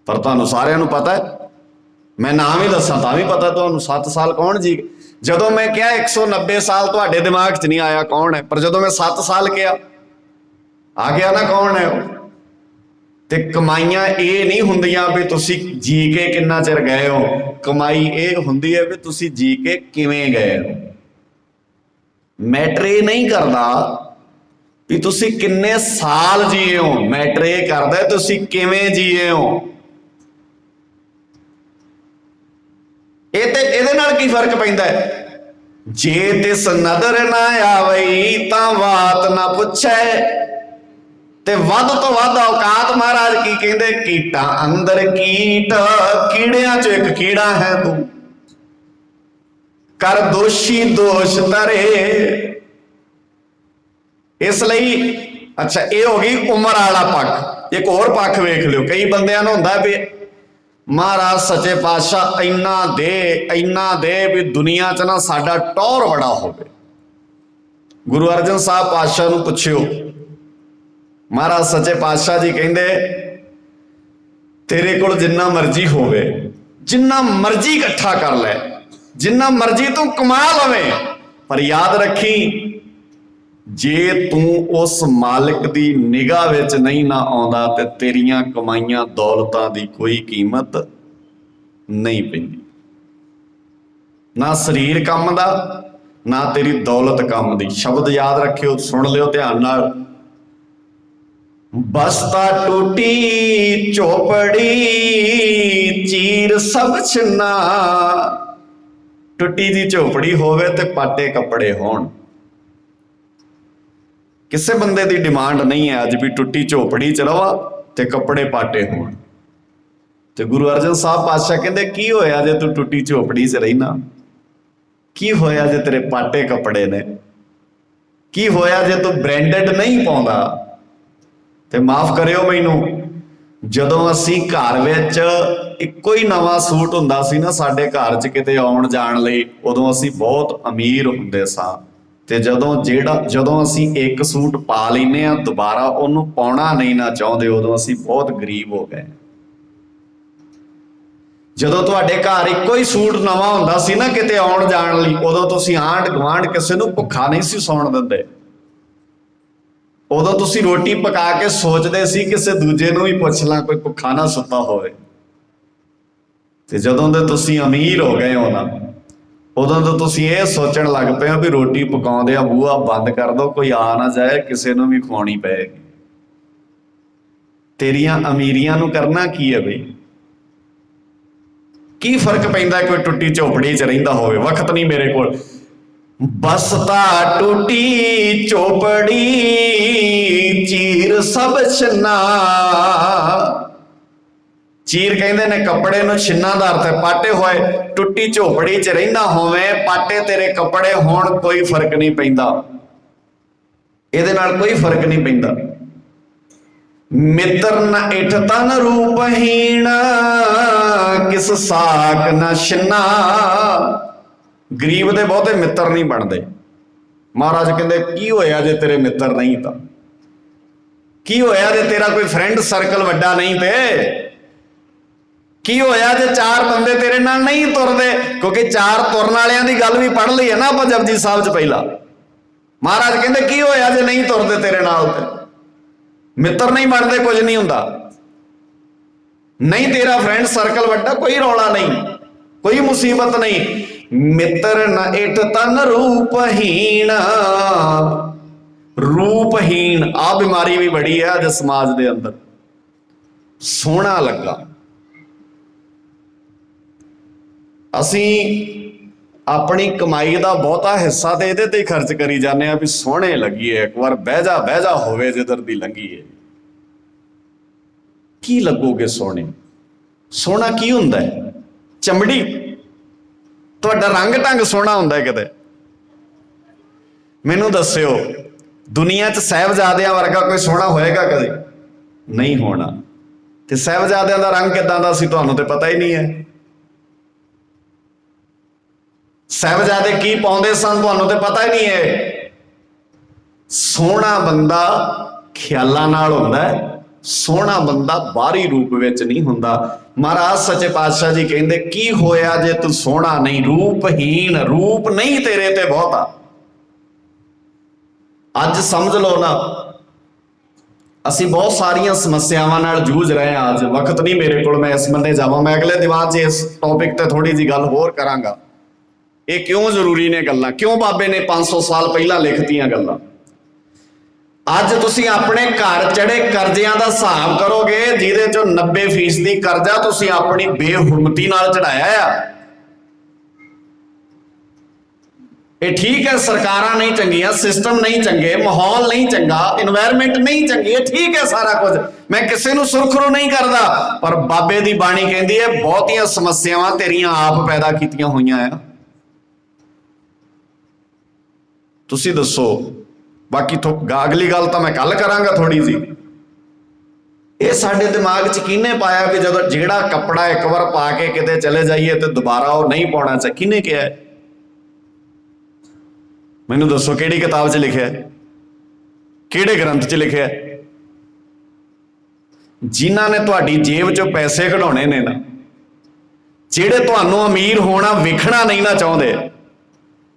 ਪਰ ਤੁਹਾਨੂੰ ਸਾਰਿਆਂ ਨੂੰ ਪਤਾ ਹੈ। ਮੈਂ ਨਾਮ ਹੀ ਦੱਸਾਂ ਤਾਂ ਵੀ ਪਤਾ ਤੁਹਾਨੂੰ 7 ਸਾਲ ਕੌਣ ਜੀ। ਜਦੋਂ ਮੈਂ ਕਿਹਾ 190 ਸਾਲ ਤੁਹਾਡੇ ਦਿਮਾਗ 'ਚ ਨਹੀਂ ਆਇਆ ਕੌਣ ਹੈ, ਪਰ ਜਦੋਂ ਮੈਂ 7 ਸਾਲ ਕਿਹਾ ਆ ਗਿਆ ਨਾ ਕੌਣ ਹੈ ਉਹ। ਤੇ ਕਮਾਈਆਂ ਇਹ ਨਹੀਂ ਹੁੰਦੀਆਂ ਵੀ ਤੁਸੀਂ ਜੀ ਕੇ ਕਿੰਨਾ ਚਿਰ ਗਏ ਹੋ, ਕਮਾਈ ਇਹ ਹੁੰਦੀ ਹੈ ਵੀ ਤੁਸੀਂ ਜੀ ਕੇ ਕਿਵੇਂ ਗਏ ਹੋ। ਮੈਟਰ ਇਹ ਨਹੀਂ ਕਰਦਾ ਵੀ ਤੁਸੀਂ ਕਿੰਨੇ ਸਾਲ ਜੀਏ ਹੋ, ਮੈਟਰ ਇਹ ਕਰਦਾ ਤੁਸੀਂ ਕਿਵੇਂ ਜੀਏ ਹੋ। ਇਹਦੇ ਨਾਲ ਕੀ ਫਰਕ ਪੈਂਦਾ ਹੈ? ਜੇ ਤਿਸ ਨਦਰ ਨਾ ਆਵਈ ਤਾਂ ਬਾਤ ਨਾ ਪੁੱਛੈ। ਤੇ ਵੱਧ ਤੋਂ ਵੱਧ ਔਕਾਤ ਮਹਾਰਾਜ ਕੀ ਕਹਿੰਦੇ? ਕੀਟਾਂ ਅੰਦਰ ਕੀਟ, ਕੀੜਿਆਂ ਚ ਇੱਕ ਕੀੜਾ ਹੈ ਤੂੰ। ਕਰ ਦੋਸ਼ੀ ਦੋਸ਼ ਤਰੇ। ਇਸ ਲਈ ਅੱਛਾ, ਇਹ ਹੋ ਗਈ ਉਮਰ ਵਾਲਾ ਪੱਖ। ਇੱਕ ਹੋਰ ਪੱਖ ਵੇਖ ਲਿਓ। ਕਈ ਬੰਦਿਆਂ ਨੂੰ ਹੁੰਦਾ ਵੀ ਮਹਾਰਾਜ ਸੱਚੇ ਪਾਤਸ਼ਾਹ ਇੰਨਾ ਦੇ ਵੀ ਦੁਨੀਆ 'ਚ ਨਾ ਸਾਡਾ ਟੌਰ ਬੜਾ ਹੋਵੇ। ਗੁਰੂ ਅਰਜਨ ਸਾਹਿਬ ਪਾਤਸ਼ਾਹ ਨੂੰ ਪੁੱਛਿਓ, ਮਹਾਰਾਜ ਸੱਚੇ ਪਾਤਸ਼ਾਹ ਜੀ ਕਹਿੰਦੇ ਤੇਰੇ ਕੋਲ ਜਿੰਨਾ ਮਰਜ਼ੀ ਹੋਵੇ, ਜਿੰਨਾ ਮਰਜ਼ੀ ਇਕੱਠਾ ਕਰ ਲੈ, ਜਿੰਨਾ ਮਰਜ਼ੀ ਤੂੰ ਕਮਾ ਲਵੇਂ, ਪਰ ਯਾਦ ਰੱਖੀ ਜੇ ਤੂੰ ਉਸ ਮਾਲਿਕ ਦੀ ਨਿਗਾਹ ਵਿੱਚ ਨਹੀਂ ਨਾ ਆਉਂਦਾ ਤੇ ਤੇਰੀਆਂ ਕਮਾਈਆਂ ਦੌਲਤਾਂ ਦੀ ਕੋਈ ਕੀਮਤ ਨਹੀਂ ਪੈਂਦੀ। ਨਾ ਸਰੀਰ ਕੰਮ ਦਾ, ਨਾ ਤੇਰੀ ਦੌਲਤ ਕੰਮ ਦੀ। ਸ਼ਬਦ ਯਾਦ ਰੱਖਿਓ, ਸੁਣ ਲਿਓ ਧਿਆਨ ਨਾਲ। ਬਸਤਾ ਟੂਟੀ ਝੋਪੜੀ ਚੀਰ ਸਭ ਛਿੰਨਾ। ਟੁੱਟੀ ਦੀ ਝੋਪੜੀ ਹੋਵੇ ਤੇ ਪਾਟੇ ਕੱਪੜੇ ਹੋਣ। ਕਿਸੇ ਬੰਦੇ ਦੀ ਡਿਮਾਂਡ ਨਹੀਂ ਹੈ ਅੱਜ ਵੀ ਟੁੱਟੀ ਝੋਪੜੀ ਚ ਰਵਾ ਤੇ ਕੱਪੜੇ ਪਾਟੇ ਹੋਣ। ਤੇ ਗੁਰੂ ਅਰਜਨ ਸਾਹਿਬ ਪਾਤਸ਼ਾਹ ਕਹਿੰਦੇ ਕੀ ਹੋਇਆ ਜੇ ਤੂੰ ਟੁੱਟੀ ਝੋਪੜੀ ਚ ਰਹਿਣਾ? ਕੀ ਹੋਇਆ ਜੇ ਤੇਰੇ ਪਾਟੇ ਕੱਪੜੇ ਨੇ? ਕੀ ਹੋਇਆ ਜੇ ਤੂੰ ਬ੍ਰਾਂਡਡ ਨਹੀਂ ਪਾਉਂਦਾ? ਤੇ ਮਾਫ ਕਰਿਓ ਮੈਨੂੰ, ਜਦੋਂ ਅਸੀਂ ਘਰ ਵਿੱਚ ਇੱਕੋ ਹੀ ਨਵਾਂ ਸੂਟ ਹੁੰਦਾ ਸੀ ਨਾ ਸਾਡੇ ਘਰ 'ਚ ਕਿਤੇ ਆਉਣ ਜਾਣ ਲਈ, ਉਦੋਂ ਅਸੀਂ ਬਹੁਤ ਅਮੀਰ ਹੁੰਦੇ ਸਾਂ। ਤੇ ਜਦੋਂ ਅਸੀਂ ਇੱਕ ਸੂਟ ਪਾ ਲੈਂਦੇ ਹਾਂ ਦੁਬਾਰਾ ਉਹਨੂੰ ਪਾਉਣਾ ਨਹੀਂ ਨਾ ਚਾਹੁੰਦੇ, ਉਦੋਂ ਅਸੀਂ ਬਹੁਤ ਗਰੀਬ ਹੋ ਗਏ। ਜਦੋਂ ਤੁਹਾਡੇ ਘਰ ਇੱਕੋ ਹੀ ਸੂਟ ਨਵਾਂ ਹੁੰਦਾ ਸੀ ਨਾ ਕਿਤੇ ਆਉਣ ਜਾਣ ਲਈ, ਉਦੋਂ ਤੁਸੀਂ ਆਂਢ ਗੁਆਂਢ ਕਿਸੇ ਨੂੰ ਭੁੱਖਾ ਨਹੀਂ ਸੀ ਸੌਣ ਦਿੰਦੇ। ਉਦੋਂ ਤੁਸੀਂ ਰੋਟੀ ਪਕਾ ਕੇ ਸੋਚਦੇ ਸੀ ਕਿਸੇ ਦੂਜੇ ਨੂੰ ਵੀ ਪੁੱਛ ਲਾਂ ਕੋਈ ਭੁੱਖਾ ਨਾ ਸੁੱਤਾ ਹੋਵੇ। ਤੇ ਜਦੋਂ ਦੇ ਤੁਸੀਂ ਅਮੀਰ ਹੋ ਗਏ ਹੋ ਨਾ, ਉਦੋਂ ਤੋਂ ਤੁਸੀਂ ਇਹ ਸੋਚਣ ਲੱਗ ਪਏ ਹੋ ਵੀ ਰੋਟੀ ਪਕਾਉਂਦੇ ਆ ਬੂਹਾ ਬੰਦ ਕਰ ਦੋ, ਕੋਈ ਆ ਨਾ ਜਾਏ, ਕਿਸੇ ਨੂੰ ਵੀ ਖਵਾਉਣੀ ਪਏਗੀ। ਤੇਰੀਆਂ ਅਮੀਰੀਆਂ ਨੂੰ ਕਰਨਾ ਕੀ ਹੈ ਬਈ? ਕੀ ਫਰਕ ਪੈਂਦਾ ਕੋਈ ਟੁੱਟੀ ਝੋਪੜੀ 'ਚ ਰਹਿੰਦਾ ਹੋਵੇ? ਵਕਤ ਨਹੀਂ ਮੇਰੇ ਕੋਲ। ਬਸ ਤਾਂ ਟੁੱਟੀ ਝੋਪੜੀ ਚੀਰ ਸਭ ਛਿੰਨਾ। ਚੀਰ ਕਹਿੰਦੇ ਨੇ ਕੱਪੜੇ ਨੂੰ, ਛਿੰਨਾ ਦਾ ਅਰਥ ਹੈ ਪਾਟੇ ਹੋਏ। ਟੁੱਟੀ ਝੋਪੜੀ 'ਚ ਰਹਿੰਦਾ ਹੋਵੇਂ, ਪਾਟੇ ਤੇਰੇ ਕੱਪੜੇ ਹੋਣ, ਕੋਈ ਫਰਕ ਨਹੀਂ ਪੈਂਦਾ। ਇਹਦੇ ਨਾਲ ਕੋਈ ਫਰਕ ਨਹੀਂ ਪੈਂਦਾ। ਮਿੱਤਰ ਨ ਇਠ ਤਨ ਰੂਪਹੀਣ, ਕਿਸ ਸਾਕ ਨ ਛਿੰਨਾ। ਗਰੀਬ ਦੇ ਬਹੁਤੇ ਮਿੱਤਰ ਨਹੀਂ ਬਣਦੇ। ਮਹਾਰਾਜ ਕਹਿੰਦੇ ਕੀ ਹੋਇਆ ਜੇ ਤੇਰੇ ਮਿੱਤਰ ਨਹੀਂ ਤਾਂ? ਕੀ ਹੋਇਆ ਜੇ ਤੇਰਾ ਕੋਈ ਫਰੈਂਡ ਸਰਕਲ ਵੱਡਾ ਨਹੀਂ? ਤੇ ਕੀ ਹੋਇਆ ਜੇ ਚਾਰ ਬੰਦੇ ਤੇਰੇ ਨਾਲ ਨਹੀਂ ਤੁਰਦੇ? ਕਿਉਂਕਿ ਚਾਰ ਤੁਰਨ ਵਾਲਿਆਂ ਦੀ ਗੱਲ ਵੀ ਪੜ੍ਹ ਲਈ ਹੈ ਨਾ ਆਪਾਂ ਜਪਜੀ ਸਾਹਿਬ 'ਚ ਪਹਿਲਾਂ। ਮਹਾਰਾਜ ਕਹਿੰਦੇ ਕੀ ਹੋਇਆ ਜੇ ਨਹੀਂ ਤੁਰਦੇ ਤੇਰੇ ਨਾਲ? ਤੇ ਮਿੱਤਰ ਨਹੀਂ ਬਣਦੇ, ਕੁਝ ਨਹੀਂ ਹੁੰਦਾ। ਨਹੀਂ ਤੇਰਾ ਫਰੈਂਡ ਸਰਕਲ ਵੱਡਾ, ਕੋਈ ਰੌਲਾ ਨਹੀਂ, ਕੋਈ ਮੁਸੀਬਤ ਨਹੀਂ। ਮਿੱਤਰ ਨ ਇਠ ਤਨ ਰੂਪਹੀਣ। ਰੂਪਹੀਣ ਆ ਬਿਮਾਰੀ ਵੀ ਬੜੀ ਹੈ ਅੱਜ ਸਮਾਜ ਦੇ ਅੰਦਰ। ਸੋਹਣਾ ਲੱਗਾ, ਅਸੀਂ ਆਪਣੀ ਕਮਾਈ ਦਾ ਬਹੁਤਾ ਹਿੱਸਾ ਤੇ ਇਹਦੇ ਤੇ ਖਰਚ ਕਰੀ ਜਾਂਦੇ ਆ ਵੀ ਸੋਹਣੇ ਲੱਗੀਏ, ਇੱਕ ਵਾਰ ਬਹਿ ਜਾ ਹੋਵੇ ਜਿੱਧਰ ਦੀ ਲੰਘੀਏ। ਕੀ ਲੱਗੋਗੇ ਸੋਹਣੇ? ਸੋਹਣਾ ਕੀ ਹੁੰਦਾ ਹੈ? ਚਮੜੀ? ਤੁਹਾਡਾ ਰੰਗ ਢੰਗ ਸੋਹਣਾ ਹੁੰਦਾ ਕਿਤੇ? ਮੈਨੂੰ ਦੱਸਿਓ, ਦੁਨੀਆ 'ਚ ਸਾਹਿਬਜ਼ਾਦਿਆਂ ਵਰਗਾ ਕੋਈ ਸੋਹਣਾ ਹੋਏਗਾ ਕਦੇ? ਨਹੀਂ ਹੋਣਾ। ਤੇ ਸਾਹਿਬਜ਼ਾਦਿਆਂ ਦਾ ਰੰਗ ਕਿੱਦਾਂ ਦਾ ਸੀ ਤੁਹਾਨੂੰ ਤੇ ਪਤਾ ਹੀ ਨਹੀਂ ਹੈ। ਸਾਹਿਬਜ਼ਾਦੇ ਕੀ ਪਾਉਂਦੇ ਸਨ ਤੁਹਾਨੂੰ ਤੇ ਪਤਾ ਹੀ ਨਹੀਂ ਹੈ। ਸੋਹਣਾ ਬੰਦਾ ਖਿਆਲਾਂ ਨਾਲ ਹੁੰਦਾ ਹੈ, ਸੋਹਣਾ ਬੰਦਾ ਬਾਹਰੀ ਰੂਪ ਵਿੱਚ ਨਹੀਂ ਹੁੰਦਾ। ਮਹਾਰਾਜ ਸੱਚੇ ਪਾਤਸ਼ਾਹ ਜੀ ਕਹਿੰਦੇ ਕੀ ਹੋਇਆ ਜੇ ਤੂੰ ਸੋਹਣਾ ਨਹੀਂ? ਰੂਪਹੀਣ, ਰੂਪ ਨਹੀਂ ਤੇਰੇ ਤੇ ਬਹੁਤਾ। ਅੱਜ ਸਮਝ ਲਓ ਨਾ, ਅਸੀਂ ਬਹੁਤ ਸਾਰੀਆਂ ਸਮੱਸਿਆਵਾਂ ਨਾਲ ਜੂਝ ਰਹੇ ਹਾਂ। ਅੱਜ ਵਕਤ ਨਹੀਂ ਮੇਰੇ ਕੋਲ ਮੈਂ ਇਸ ਬੰਦੇ ਜਾਵਾਂ, ਮੈਂ ਅਗਲੇ ਦੀਵਾਨ 'ਚ ਇਸ ਟੌਪਿਕ ਤੇ ਥੋੜੀ ਜਿਹੀ ਗੱਲ ਹੋਰ ਕਰਾਂਗਾ। ਇਹ ਕਿਉਂ ਜ਼ਰੂਰੀ ਨੇ ਗੱਲਾਂ, ਕਿਉਂ ਬਾਬੇ ਨੇ 500 ਸਾਲ ਪਹਿਲਾਂ ਲਿਖਤੀਆਂ ਗੱਲਾਂ। ਅੱਜ ਤੁਸੀਂ ਆਪਣੇ ਘਰ ਚੜੇ ਕਰਜ਼ਿਆਂ ਦਾ ਹਿਸਾਬ ਕਰੋਗੇ, ਜਿਹਦੇ ਚੋਂ 90% ਕਰਜ਼ਾ ਤੁਸੀਂ ਆਪਣੀ ਬੇਹੁਰਮਤੀ ਨਾਲ ਚੜਾਇਆ ਆ। ਇਹ ਠੀਕ ਹੈ, ਸਰਕਾਰਾਂ ਨਹੀਂ ਚੰਗੀਆਂ, ਸਿਸਟਮ ਨਹੀਂ ਚੰਗੇ, ਮਾਹੌਲ ਨਹੀਂ ਚੰਗਾ, ਇਨਵਾਇਰਨਮੈਂਟ ਨਹੀਂ ਚੰਗੀ, ਇਹ ਠੀਕ ਹੈ ਸਾਰਾ ਕੁਝ। ਮੈਂ ਕਿਸੇ ਨੂੰ ਸੁਰਖਰੂ ਨਹੀਂ ਕਰਦਾ, ਪਰ ਬਾਬੇ ਦੀ ਬਾਣੀ ਕਹਿੰਦੀ ਹੈ ਬਹੁਤੀਆਂ ਸਮੱਸਿਆਵਾਂ ਤੇਰੀਆਂ ਆਪ ਪੈਦਾ ਕੀਤੀਆਂ ਹੋਈਆਂ ਆ। ਤੁਸੀਂ ਦੱਸੋ। ਬਾਕੀ ਅਗਲੀ ਗੱਲ ਤਾਂ ਮੈਂ ਕੱਲ ਕਰਾਂਗਾ ਥੋੜੀ ਜੀ। ਇਹ ਸਾਡੇ ਦਿਮਾਗ 'ਚ ਕਿਹਨੇ ਪਾਇਆ ਵੀ ਜਦੋਂ ਜਿਹੜਾ ਕੱਪੜਾ ਇੱਕ ਵਾਰ ਪਾ ਕੇ ਕਿਤੇ ਚਲੇ ਜਾਈਏ ਤੇ ਦੁਬਾਰਾ ਉਹ ਨਹੀਂ ਪਾਉਣਾ ਚਾਹੀਦਾ? ਕਿਹਨੇ ਕਿਹਾ? ਮੈਨੂੰ ਦੱਸੋ, ਕਿਹੜੀ ਕਿਤਾਬ 'ਚ ਲਿਖਿਆ? ਕਿਹੜੇ ਗ੍ਰੰਥ 'ਚ ਲਿਖਿਆ? ਜਿਨ੍ਹਾਂ ਨੇ ਤੁਹਾਡੀ ਜੇਬ 'ਚੋਂ ਪੈਸੇ ਕਢਾਉਣੇ ਨੇ ਨਾ, ਜਿਹੜੇ ਤੁਹਾਨੂੰ ਅਮੀਰ ਹੋਣਾ ਵੇਖਣਾ ਨਹੀਂ ਨਾ ਚਾਹੁੰਦੇ,